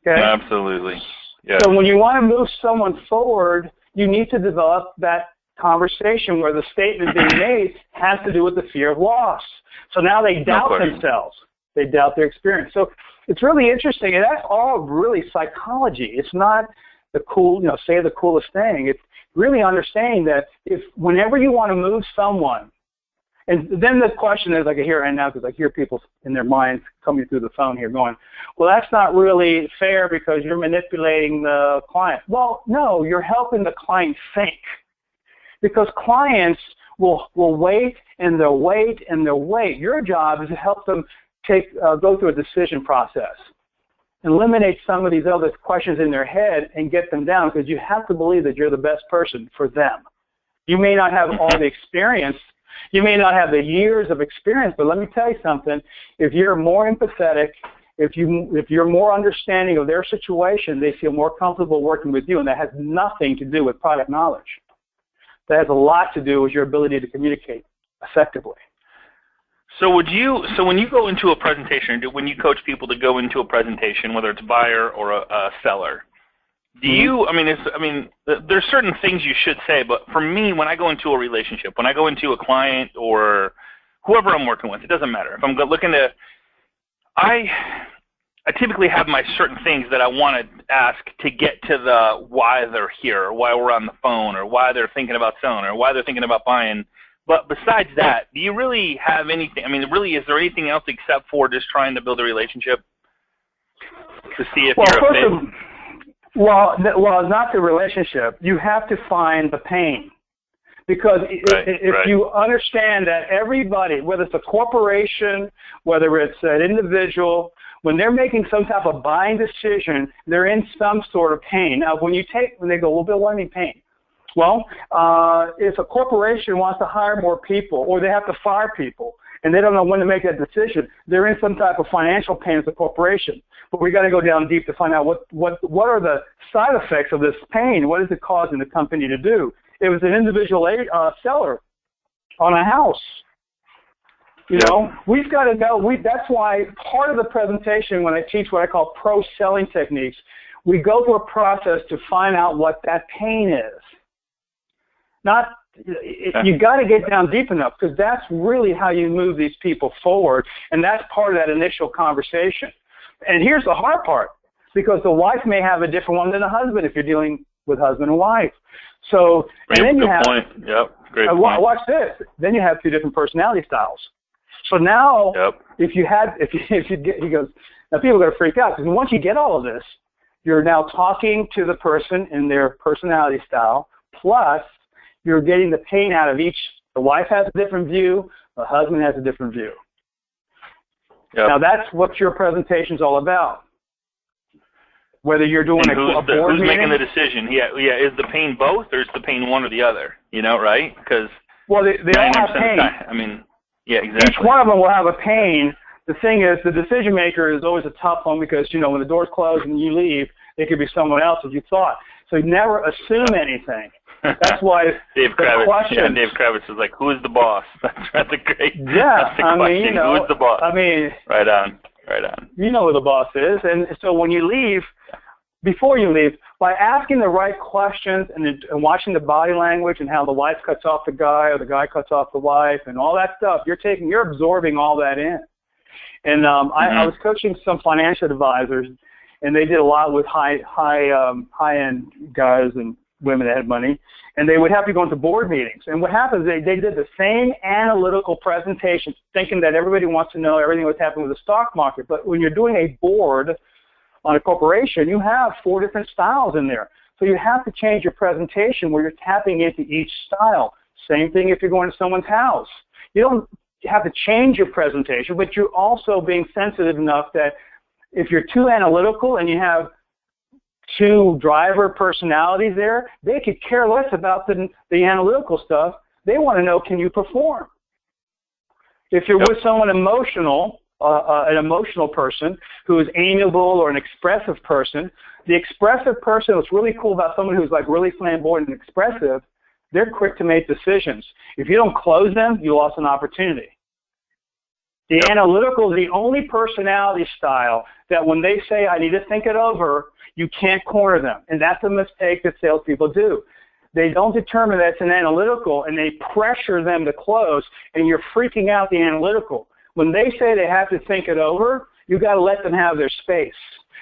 Okay? Absolutely. Yeah. So when you want to move someone forward, you need to develop that conversation where the statement being made has to do with the fear of loss. So now they doubt themselves. They doubt their experience. So it's really interesting, and that's all really psychology. It's not the cool, say the coolest thing. It's really understanding that if whenever you want to move someone, and then the question is, I can hear right now because I hear people in their minds coming through the phone here going, well, that's not really fair because you're manipulating the client. Well, no, you're helping the client think. Because clients will wait and they'll wait and they'll wait. Your job is to help them go through a decision process. Eliminate some of these other questions in their head and get them down, because you have to believe that you're the best person for them. You may not have all the experience. You may not have the years of experience, but let me tell you something. If you're more empathetic, if you're more understanding of their situation, they feel more comfortable working with you, and that has nothing to do with product knowledge. That has a lot to do with your ability to communicate effectively. So when you go into a presentation, when you coach people to go into a presentation, whether it's a buyer or a seller, do you, there's certain things you should say, but for me, when I go into a relationship, when I go into a client or whoever I'm working with, it doesn't matter. If I'm looking to, I typically have my certain things that I want to ask to get to the why they're here, or why we're on the phone, or why they're thinking about selling, or why they're thinking about buying. But besides that, do you really have anything? Really, is there anything else except for just trying to build a relationship to see if you're a fit? Well, not the relationship. You have to find the pain. Because if you understand that everybody, whether it's a corporation, whether it's an individual, when they're making some type of buying decision, they're in some sort of pain. Now, when they go, well, Bill, what do you mean pain? Well, if a corporation wants to hire more people, or they have to fire people, and they don't know when to make that decision, they're in some type of financial pain as a corporation. But we got to go down deep to find out what are the side effects of this pain. What is it causing the company to do? It was an individual seller on a house. We've got to know. That's why part of the presentation, when I teach what I call pro-selling techniques, we go through a process to find out what that pain is. You got to get down deep enough, because that's really how you move these people forward, and that's part of that initial conversation. And here's the hard part, because the wife may have a different one than the husband if you're dealing with husband and wife. So, and then you have, great point. Watch this. Then you have two different personality styles. So now, he goes, now people are going to freak out, because once you get all of this, you're now talking to the person in their personality style, plus you're getting the pain out of each. The wife has a different view. The husband has a different view. Now, that's what your presentation's all about. Whether you're doing a board meeting. Who's making the decision? Is the pain both, or is the pain one or the other? Right? Because they all have pain. Exactly. Each one of them will have a pain. The thing is, the decision maker is always a tough one, because, when the door's closed and you leave, it could be someone else as you thought. So you never assume anything. That's why Dave Kravitz is like, who is the boss? That's a great question. Who is the boss? Right on. You know who the boss is. And so when you leave, before you leave, by asking the right questions and watching the body language and how the wife cuts off the guy or the guy cuts off the wife and all that stuff, you're absorbing all that in. And I was coaching some financial advisors, and they did a lot with high-end guys and women that had money, and they would have to go into board meetings. And what happens, they did the same analytical presentation, thinking that everybody wants to know everything that's happening with the stock market. But when you're doing a board on a corporation, you have 4 different styles in there. So you have to change your presentation where you're tapping into each style. Same thing if you're going to someone's house. You don't have to change your presentation, but you're also being sensitive enough that if you're too analytical and you have two driver personalities there, they could care less about the analytical stuff. They want to know, can you perform? If you're with someone emotional, an emotional person who is amiable or an expressive person, the expressive person, what's really cool about someone who's like really flamboyant and expressive, they're quick to make decisions. If you don't close them, you lost an opportunity. The analytical is the only personality style that when they say, I need to think it over, you can't corner them. And that's a mistake that salespeople do. They don't determine that it's an analytical, and they pressure them to close, and you're freaking out the analytical. When they say they have to think it over, you got to let them have their space.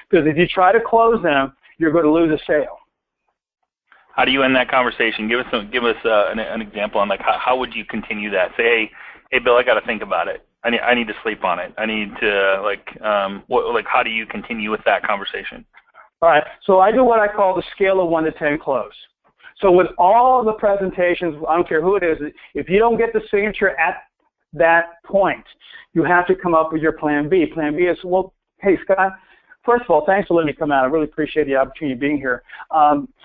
Because if you try to close them, you're going to lose a sale. How do you end that conversation? Give us an example on like how would you continue that? Say, hey Bill, I got to think about it. I need to sleep on it. I need to how do you continue with that conversation? All right. So I do what I call the scale of 1 to 10 close. So with all the presentations, I don't care who it is, if you don't get the signature at that point, you have to come up with your plan B. Plan B is, well, hey, Scott, first of all, thanks for letting me come out. I really appreciate the opportunity of being here.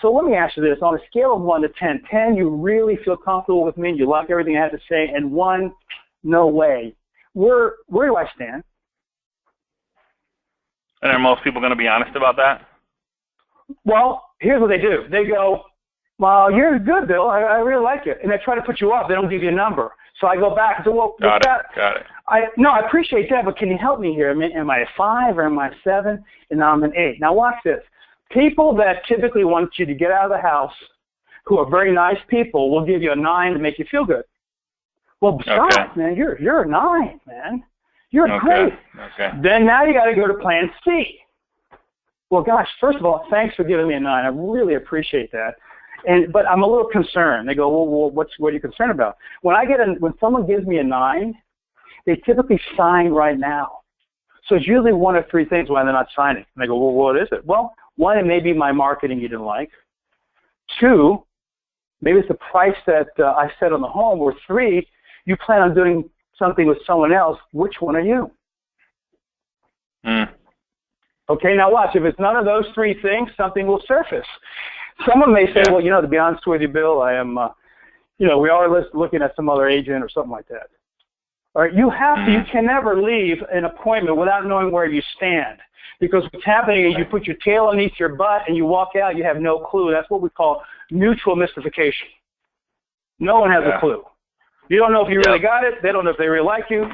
So let me ask you this. On a scale of 1 to 10, 10, you really feel comfortable with me, you like everything I have to say, and 1, no way. Where do I stand? And are most people going to be honest about that? Well, here's what they do. They go, well, you're good, Bill. I really like it. And they try to put you up. They don't give you a number. So I go back and say, well, got it. I appreciate that, but can you help me here? Am I a 5 or am I a 7? And now I'm an 8. Now watch this. People that typically want you to get out of the house, who are very nice people, will give you a 9 to make you feel good. Well, besides, man, you're a 9, man. You're great. Okay. Then now you got to go to plan C. Well, gosh, first of all, thanks for giving me a 9. I really appreciate that. But I'm a little concerned. They go, well, what are you concerned about? When someone gives me a 9, they typically sign right now. So it's usually one of 3 things why they're not signing. And they go, well, what is it? Well, 1, it may be my marketing you didn't like. 2, maybe it's the price that I set on the home. Or 3, you plan on doing something with someone else. Which one are you? Okay, now watch. If it's none of those 3 things, something will surface. Someone may say, well, to be honest with you, Bill, I am, we are looking at some other agent or something like that. All right, you can never leave an appointment without knowing where you stand. Because what's happening is you put your tail underneath your butt and you walk out, you have no clue. That's what we call mutual mystification. No one has a clue. You don't know if you really got it. They don't know if they really like you.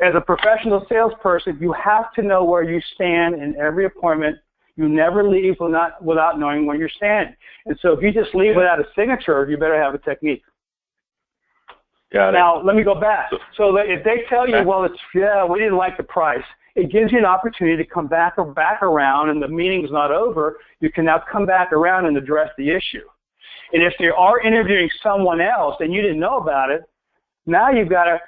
As a professional salesperson, you have to know where you stand in every appointment. You never leave without knowing where you're standing. And so if you just leave without a signature, you better have a technique. Got it. Now, let me go back. So that if they tell you, well, we didn't like the price, it gives you an opportunity to come back around, and the meeting's not over. You can now come back around and address the issue. And if they are interviewing someone else and you didn't know about it, now you've got to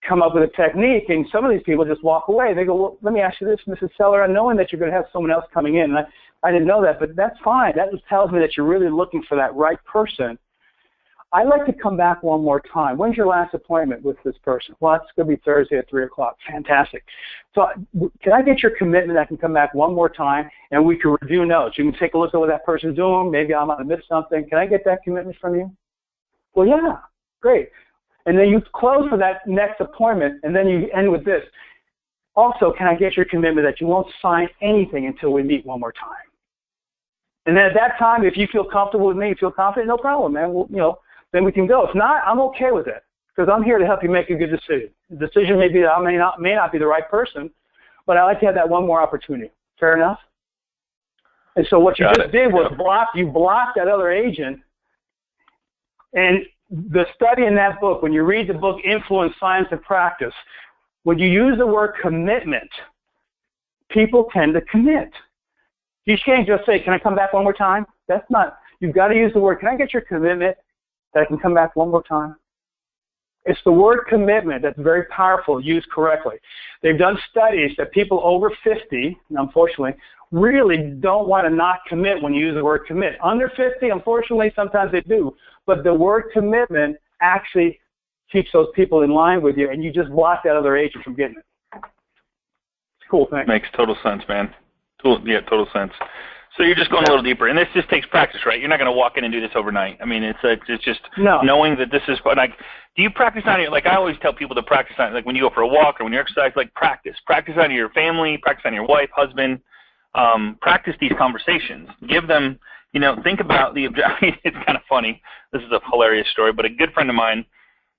come up with a technique, and some of these people just walk away. They go, well, let me ask you this, Mrs. Seller, knowing that you're going to have someone else coming in, and I didn't know that, but that's fine. That just tells me that you're really looking for that right person. I'd like to come back one more time. When's your last appointment with this person? Well, it's going to be Thursday at 3 o'clock. Fantastic. So can I get your commitment I can come back one more time, and we can review notes? You can take a look at what that person's doing. Maybe I might have missed something. Can I get that commitment from you? Well, yeah, great. And then you close for that next appointment, and then you end with this. Also, can I get your commitment that you won't sign anything until we meet one more time? And then at that time, if you feel comfortable with me, you feel confident, no problem, man. Well, then we can go. If not, I'm okay with it because I'm here to help you make a good decision. The decision may be that I may not be the right person, but I like to have that one more opportunity. Fair enough? And so what you just did was block that other agent. And the study in that book, when you read the book Influence, Science, and Practice, when you use the word commitment, people tend to commit. You can't just say, can I come back one more time? That's not, you've got to use the word, can I get your commitment that I can come back one more time? It's the word commitment that's very powerful, used correctly. They've done studies that people over 50, unfortunately, really don't want to not commit when you use the word commit. Under 50, unfortunately, sometimes they do. But the word commitment actually keeps those people in line with you, and you just block that other agent from getting it. It's a cool thing. Makes total sense, man. Total sense. So you're just going a little deeper, and this just takes practice, right? You're not going to walk in and do this overnight. I mean, it's just knowing that this is like. Do you practice on your, like I always tell people to practice on, like when you go for a walk or when you exercise, like practice on your family, practice on your wife, husband, practice these conversations. Give them, think about the objection. It's kind of funny. This is a hilarious story, but a good friend of mine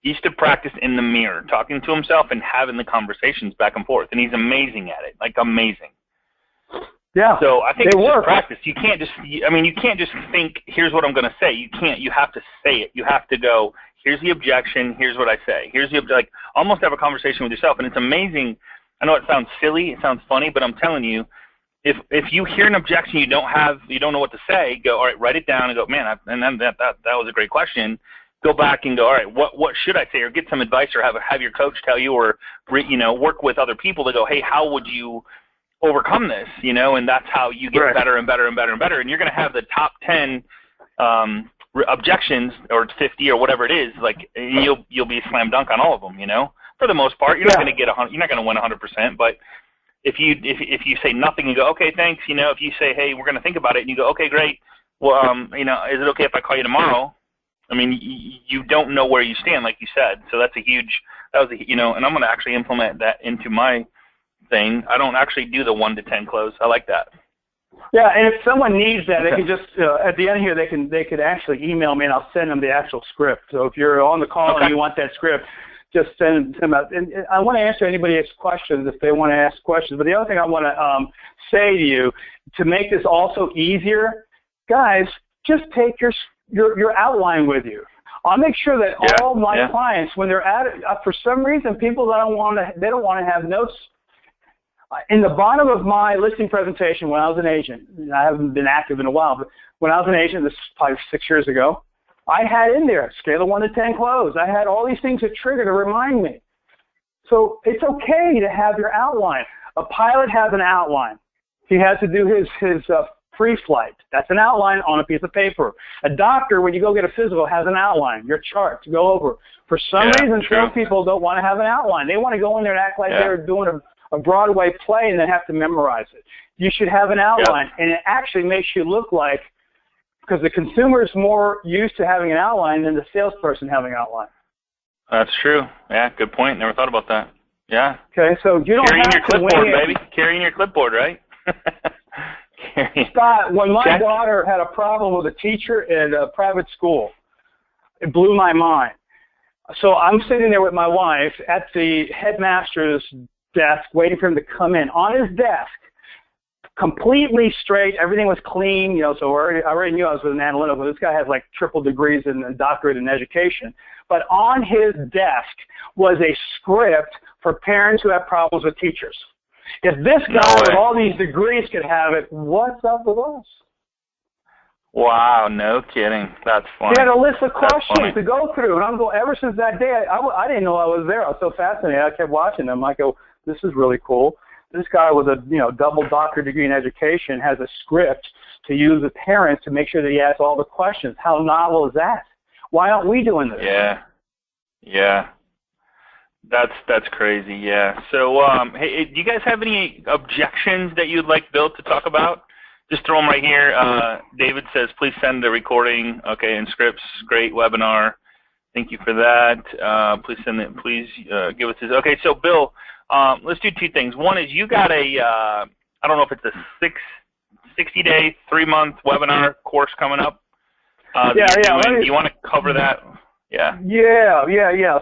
used to practice in the mirror, talking to himself and having the conversations back and forth, and he's amazing at it, like amazing. Yeah. So I think it's just practice. You can't just think, here's what I'm going to say. You can't. You have to say it. You have to go, here's the objection, here's what I say. Here's the, like, almost have a conversation with yourself. And it's amazing. I know it sounds silly, it sounds funny, but I'm telling you, if you hear an objection you don't know what to say, go, all right, write it down and go, man, and then that was a great question. Go back and go, all right, what should I say? Or get some advice, or have your coach tell you, or, work with other people to go, hey, how would you overcome this, and that's how you get better and better and better and better. And you're going to have the top 10 objections, or 50 or whatever it is, like you'll be a slam dunk on all of them, for the most part. You're not going to get you're not going to win 100%, but if you say nothing and go, okay, thanks, if you say, hey, we're going to think about it, and you go, okay, great, well, is it okay if I call you tomorrow? I mean, you don't know where you stand, like you said, so and I'm going to actually implement that into my thing. I don't actually do the 1 to 10 close. I like that. Yeah, and if someone needs that, they can just at the end here they could actually email me, and I'll send them the actual script. So if you're on the call and you want that script, just send them out. And I want to answer anybody's questions if they want to ask questions. But the other thing I want to say to you, to make this also easier, guys, just take your outline with you. I'll make sure that all my clients, when they're at it, for some reason, people they don't want to have notes. In the bottom of my listing presentation when I was an agent, I haven't been active in a while, but when I was an agent, this is probably 6 years ago, I had in there scale of 1 to 10 close. I had all these things that trigger to remind me. So it's okay to have your outline. A pilot has an outline. He has to do his pre-flight. That's an outline on a piece of paper. A doctor, when you go get a physical, has an outline, your chart to go over. For some reason, some people don't want to have an outline. They want to go in there and act like they're doing a Broadway play and then have to memorize it. You should have an outline, and it actually makes you look like, because the consumer is more used to having an outline than the salesperson having an outline. That's true. Yeah, good point. Never thought about that. Yeah. Okay, so you don't have to wing it. Carrying your clipboard, right? Scott, when my daughter had a problem with a teacher in a private school, it blew my mind. So I'm sitting there with my wife at the headmaster's desk waiting for him to come in. On his desk, completely straight, everything was clean, so I already knew I was with an analytical. This guy has like triple degrees and a doctorate in education. But on his desk was a script for parents who have problems with teachers. If this guy with all these degrees could have it, what's up with us? Wow, no kidding. That's funny. He had a list of questions to go through, and I'm going, ever since that day, I didn't know I was there. I was so fascinated. I kept watching them. I go, this is really cool. This guy with a double doctorate degree in education has a script to use with parents to make sure that he asks all the questions. How novel is that? Why aren't we doing this? Yeah. That's crazy. Yeah. So, hey, do you guys have any objections that you'd like Bill to talk about? Just throw them right here. David says, please send the recording. Okay, and scripts. Great webinar. Thank you for that. Please send it. Please give us this. Okay, so Bill, let's do two things. One is you got I don't know if it's a 60-day, 3-month webinar course coming up. Do you want to cover that? Yeah.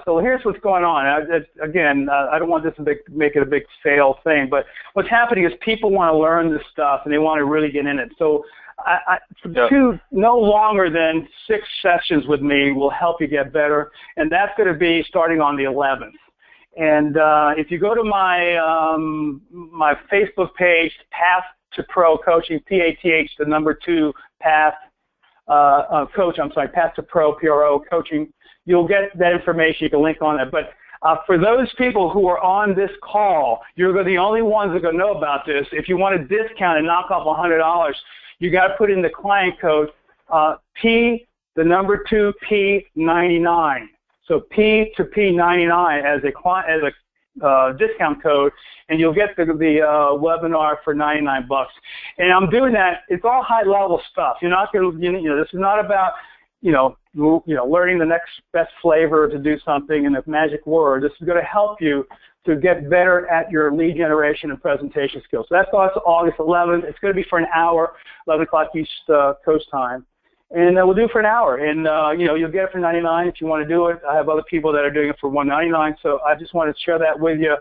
So here's what's going on. I don't want this to make it a big fail thing, but what's happening is people want to learn this stuff and they want to really get in it. So no longer than 6 sessions with me will help you get better, and that's going to be starting on the 11th. And if you go to my Facebook page, Path to Pro Coaching, PATH, the number 2 Path Path to Pro, PRO Coaching, you'll get that information. You can link on it. But for those people who are on this call, you're the only ones that are going to know about this. If you want a discount and knock off $100, you got to put in the client code P, the number 2 P99. So P to P99 as discount code, and you'll get the webinar for $99. And I'm doing that. It's all high-level stuff. You're not going to, this is not about, learning the next best flavor to do something in a magic word. This is going to help you to get better at your lead generation and presentation skills. So that's August 11th. It's going to be for an hour, 11 o'clock East Coast time. And we'll do it for an hour. And, you'll get it for $99 if you want to do it. I have other people that are doing it for $199. So I just wanted to share that with you.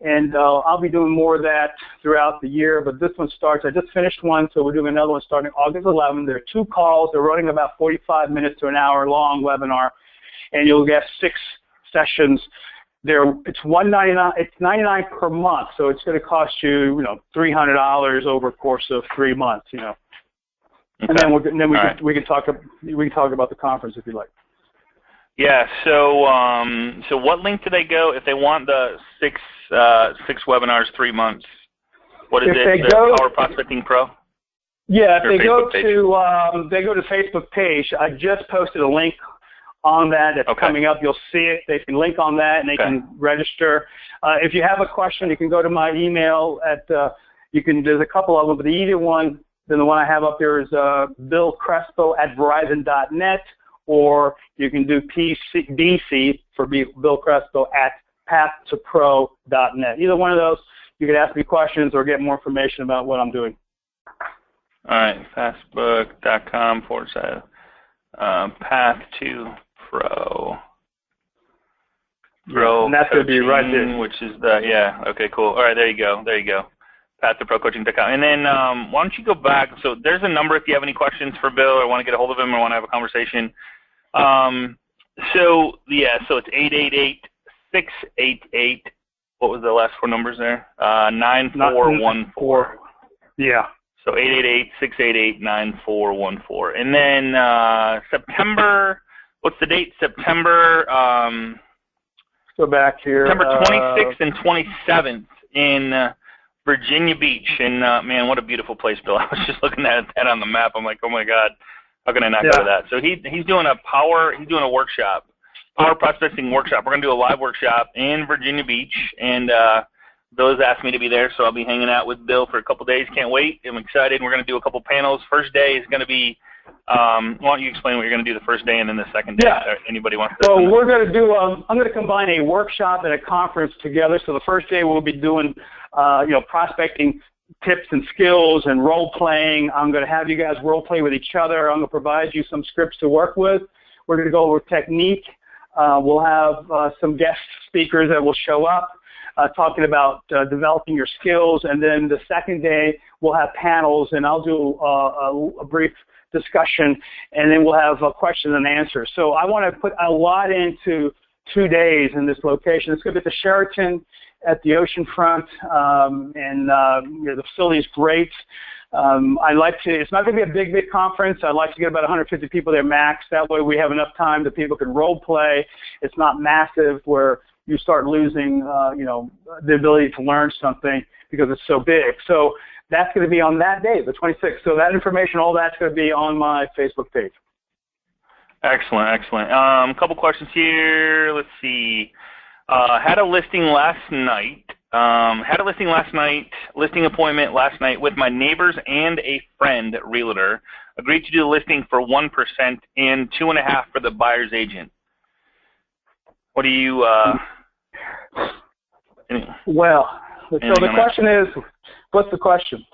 And I'll be doing more of that throughout the year. But this one starts, I just finished one, so we're doing another one starting August 11th. There are 2 calls. They're running about 45 minutes to an hour long webinar. And you'll get 6 sessions. It's $199. It's $99 per month. So it's going to cost you, $300 over a course of 3 months, Okay. And then we can talk about the conference if you like. Yeah. So what link do they go if they want the 6 webinars, 3 months? What is it? The Power Prospecting Pro? Yeah. If they go to the Facebook page. I just posted a link on that. It's coming up. You'll see it. They can link on that and they can register. If you have a question, you can go to my email at. There's a couple of them, but the easier one. Then the one I have up there is billcrespo@verizon.net, or you can do BC for Bill Crespo at pathtopro.net. Either one of those, you can ask me questions or get more information about what I'm doing. All right, fastbook.com/path to pro. And that's going to be right there. Which is okay, cool. All right, there you go. PathToProCoaching.com. And then why don't you go back? So there's a number if you have any questions for Bill or want to get a hold of him or want to have a conversation. So it's 888-688. What was the last 4 numbers there? 9414. Yeah. So 888-688-9414. And then September. What's the date? September. Go back here. September 26th and 27th in. Virginia Beach, and man, what a beautiful place, Bill. I was just looking at that on the map. I'm like, oh my God, how can I not go to that? So he's doing a workshop, power prospecting workshop. We're gonna do a live workshop in Virginia Beach, and Bill has asked me to be there, so I'll be hanging out with Bill for a couple days. Can't wait. I'm excited. We're gonna do a couple panels. First day is gonna be. Why don't you explain what you're gonna do the first day and then the second day? Yeah. Anybody wants to? So we're gonna do. I'm gonna combine a workshop and a conference together. So the first day we'll be doing. Prospecting tips and skills and role playing. I'm going to have you guys role play with each other. I'm going to provide you some scripts to work with. We're going to go over technique. We'll have some guest speakers that will show up talking about developing your skills. And then the second day we'll have panels, and I'll do a brief discussion, and then we'll have questions and answers. So I want to put a lot into 2 days in this location. It's going to be at the Sheraton at the oceanfront, and the facility is great. It's not going to be a big conference. I'd like to get about 150 people there max. That way we have enough time that people can role play. It's not massive where you start losing, the ability to learn something because it's so big. So that's going to be on that day, the 26th. So that information, all that's going to be on my Facebook page. Excellent. A couple questions here. Let's see. Had a listing last night. Listing appointment last night with my neighbors and a friend realtor. Agreed to do the listing for 1% and 2.5% for the buyer's agent. What do you? Well, so the question is, what's the question?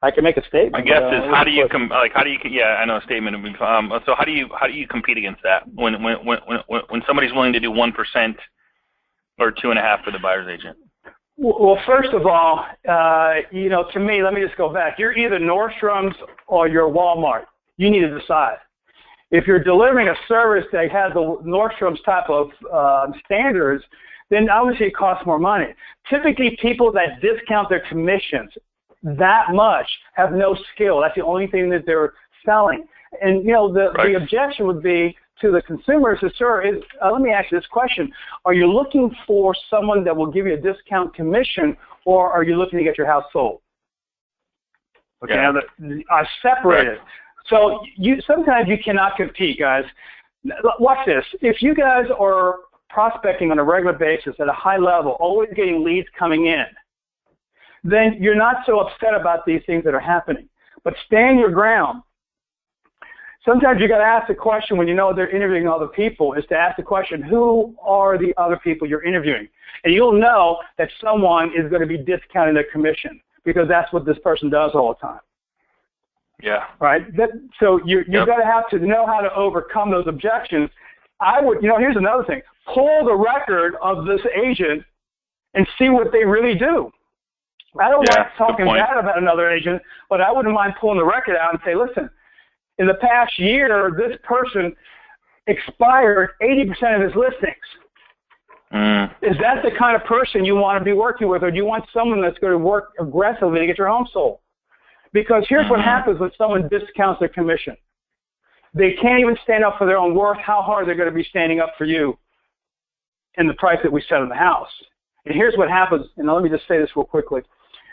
I can make a statement. I guess is how do you yeah, I know a statement. So how do you compete against that when somebody's willing to do 1% or 2.5% for the buyer's agent? Well, first of all, to me, let me just go back. You're either Nordstrom's or you're Walmart. You need to decide. If you're delivering a service that has the Nordstrom's type of standards, then obviously it costs more money. Typically, people that discount their commissions that much have no skill. That's the only thing that they're selling. And, the objection would be to the consumers, sir, let me ask you this question. Are you looking for someone that will give you a discount commission, or are you looking to get your house sold? Okay, now I separated. So sometimes you cannot compete, guys. Watch this. If you guys are prospecting on a regular basis at a high level, always getting leads coming in, then you're not so upset about these things that are happening. But stand your ground. Sometimes you got to ask the question when you know they're interviewing other people, is to ask the question, who are the other people you're interviewing? And you'll know that someone is going to be discounting their commission because that's what this person does all the time. Yeah. Right? So you've got to have to know how to overcome those objections. I would, here's another thing. Pull the record of this agent and see what they really do. I don't like talking bad about another agent, but I wouldn't mind pulling the record out and say, listen, in the past year, this person expired 80% of his listings. Is that the kind of person you want to be working with, or do you want someone that's going to work aggressively to get your home sold? Because here's what happens when someone discounts their commission. They can't even stand up for their own worth, how hard they're going to be standing up for you in the price that we set on the house. And here's what happens, and let me just say this real quickly,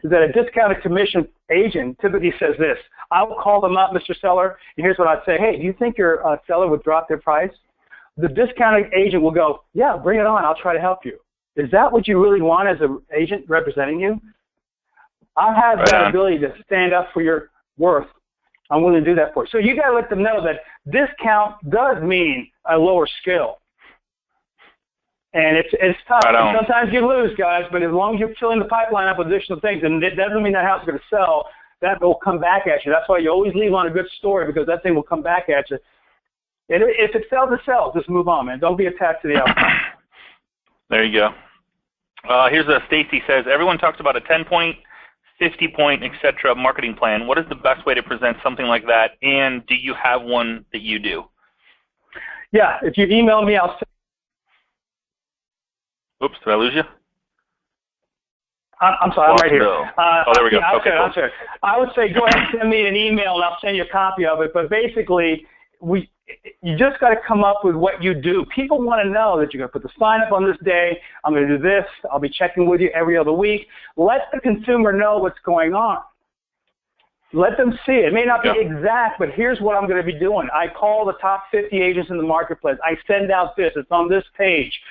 is that a discounted commission agent typically says this: I will call them up, Mr. Seller, and here's what I'd say. Hey, do you think your seller would drop their price? The discounted agent will go, yeah, bring it on. I'll try to help you. Is that what you really want as an agent representing you? I have that ability to stand up for your worth. I'm willing to do that for you. So you got to let them know that discount does mean a lower skill. And it's tough. Sometimes you lose, guys, but as long as you're filling the pipeline up with additional things, and it doesn't mean that house is going to sell, that will come back at you. That's why you always leave on a good story, because that thing will come back at you. If it sells, it sells. Just move on, man. Don't be attached to the outcome. There you go. Here's a Stacy says, everyone talks about a 10-point, 50-point, etc. marketing plan. What is the best way to present something like that, and do you have one that you do? Yeah, if you email me, I'll send. Oops, did I lose you? I'm sorry, I'm right here. Oh, there we go. Okay, cool. I'm sorry. I would say go ahead and send me an email, and I'll send you a copy of it. But basically, you just got to come up with what you do. People want to know that you're going to put the sign up on this day. I'm going to do this. I'll be checking with you every other week. Let the consumer know what's going on. Let them see it. It may not be exact, but here's what I'm going to be doing. I call the top 50 agents in the marketplace. I send out this. It's on this page.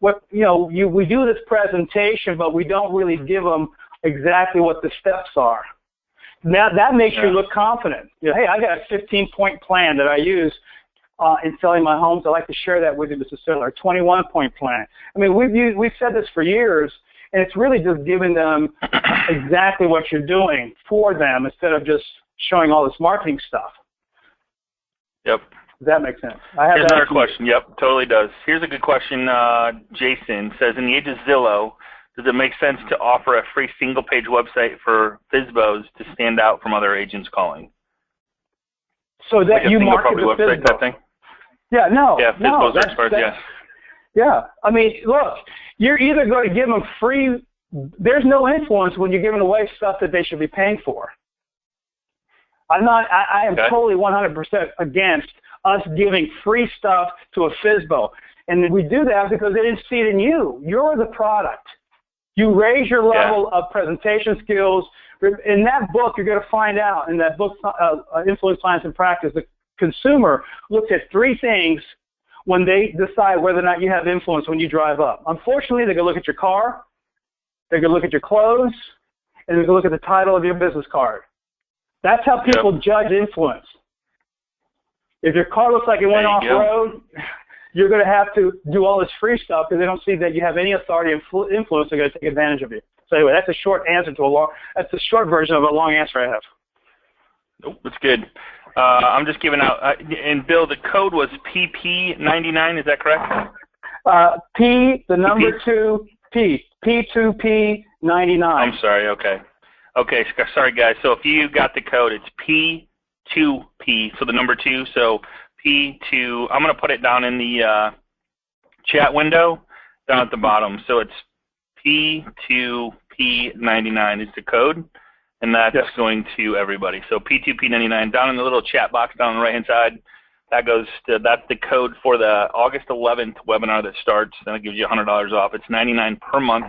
We do this presentation, but we don't really give them exactly what the steps are. Now that makes you look confident. Hey, I got a 15-point plan that I use in selling my homes. I'd like to share that with you, Mr. Seller. A 21-point plan. I mean, we've said this for years, and it's really just giving them exactly what you're doing for them instead of just showing all this marketing stuff. Yep. Does that make sense? Here's another question. Yep, totally does. Here's a good question. Jason says, in the age of Zillow, does it make sense to offer a free single-page website for FSBOs to stand out from other agents calling? So that like you market the website, that thing? Yeah, no. Yeah, FSBOs are experts, Yeah. I mean, look, you're either going to give them free. There's no influence when you're giving away stuff that they should be paying for. I am totally 100% against us giving free stuff to a FSBO. And we do that because they didn't see it in you. You're the product. You raise your level of presentation skills. In that book, you're going to find out, in that book, Influence, Science, and Practice, the consumer looks at three things when they decide whether or not you have influence when you drive up. Unfortunately, they're going to look at your car, they're going to look at your clothes, and they're going to look at the title of your business card. That's how people judge influence. If your car looks like it went off-road, you're going to have to do all this free stuff because they don't see that you have any authority and influence. They're going to take advantage of you. So anyway, that's a short answer to that's the short version of a long answer I have. Nope, that's good. I'm just giving out, and Bill, the code was PP99, is that correct? P, the number 2, P, P2P99. I'm sorry, okay. Okay, sorry guys, so if you got the code, it's P2P, so the number 2, so P2, I'm going to put it down in the chat window, down at the bottom, so it's P2P99 is the code, and that's going to everybody. So P2P99 down in the little chat box down on the right-hand side, that's the code for the August 11th webinar that starts, and it gives you $100 off. It's $99 per month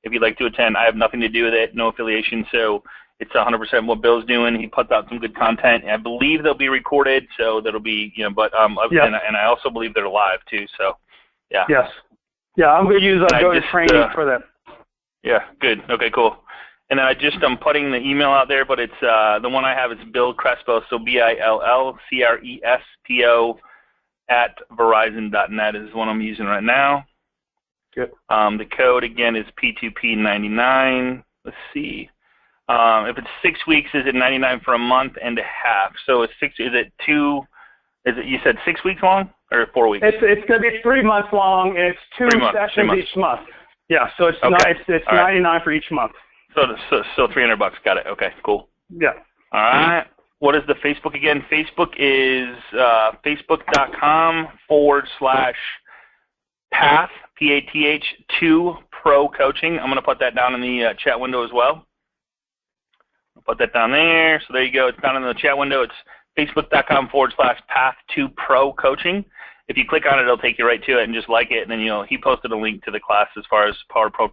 if you'd like to attend. I have nothing to do with it, no affiliation, so it's 100% what Bill's doing. He puts out some good content. I believe they'll be recorded, so that'll be, and I also believe they're live too, so yeah. Yes. Yeah, I'm going to use Go to Training for that. Yeah, good. Okay, cool. And then I'm putting the email out there, but it's the one I have is Bill Crespo, so BILLCRESPO @verizon.net is the one I'm using right now. Good. The code again is P2P99. Let's see. If it's 6 weeks, is it 99 for a month and a half? So it's you said 6 weeks long or 4 weeks? It's going to be 3 months long, and it's two sessions each month. Yeah, so it's it's 99 for each month. So $300. Got it. Okay, cool. Yeah. All right. What is the Facebook again? Facebook is facebook.com/path, PATH 2 Pro Coaching. I'm going to put that down in the chat window as well. I'll put that down there. So there you go. It's down in the chat window. It's facebook.com/path 2 Pro Coaching. If you click on it, it'll take you right to it and just like it. And then he posted a link to the class as far as Power Pro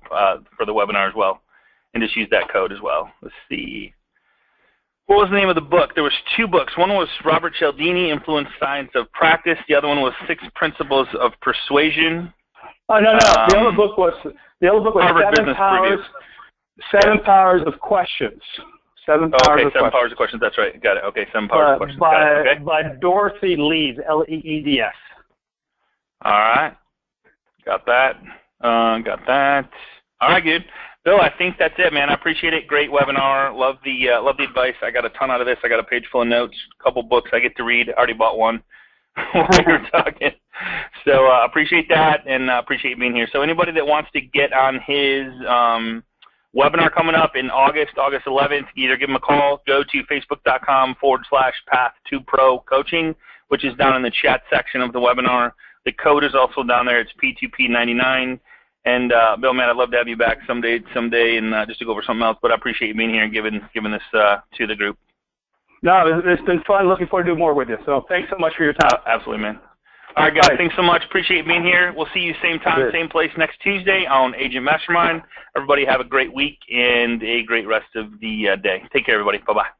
for the webinar as well. And just use that code as well. Let's see. What was the name of the book? There was 2 books. One was Robert Cialdini, Influence Science of Practice. The other one was 6 Principles of Persuasion. Oh, no. The other book was Harvard Seven Business Powers. Review. 7 Powers of Questions. 7 Powers of 7 Questions. Powers of Questions. That's right. Got it. Okay, 7 Powers of Questions. Got it. Okay. By Dorothy Leeds, Leeds. All right. Got that. Got that. All right, good. Bill, I think that's it, man. I appreciate it. Great webinar. Love the advice. I got a ton out of this. I got a page full of notes, a couple books I get to read. I already bought one while we were talking. So appreciate that, and appreciate you being here. So anybody that wants to get on his webinar coming up in August 11th, either give him a call, go to facebook.com/path 2 Pro Coaching, which is down in the chat section of the webinar. The code is also down there. It's P2P99. And Bill, man, I'd love to have you back someday, and just to go over something else. But I appreciate you being here and giving this to the group. No, it's been fun. Looking forward to doing more with you. So thanks so much for your time. Absolutely, man. All right, guys, thanks so much. Appreciate you being here. We'll see you same time, same place next Tuesday on Agent Mastermind. Everybody have a great week and a great rest of the day. Take care, everybody. Bye-bye.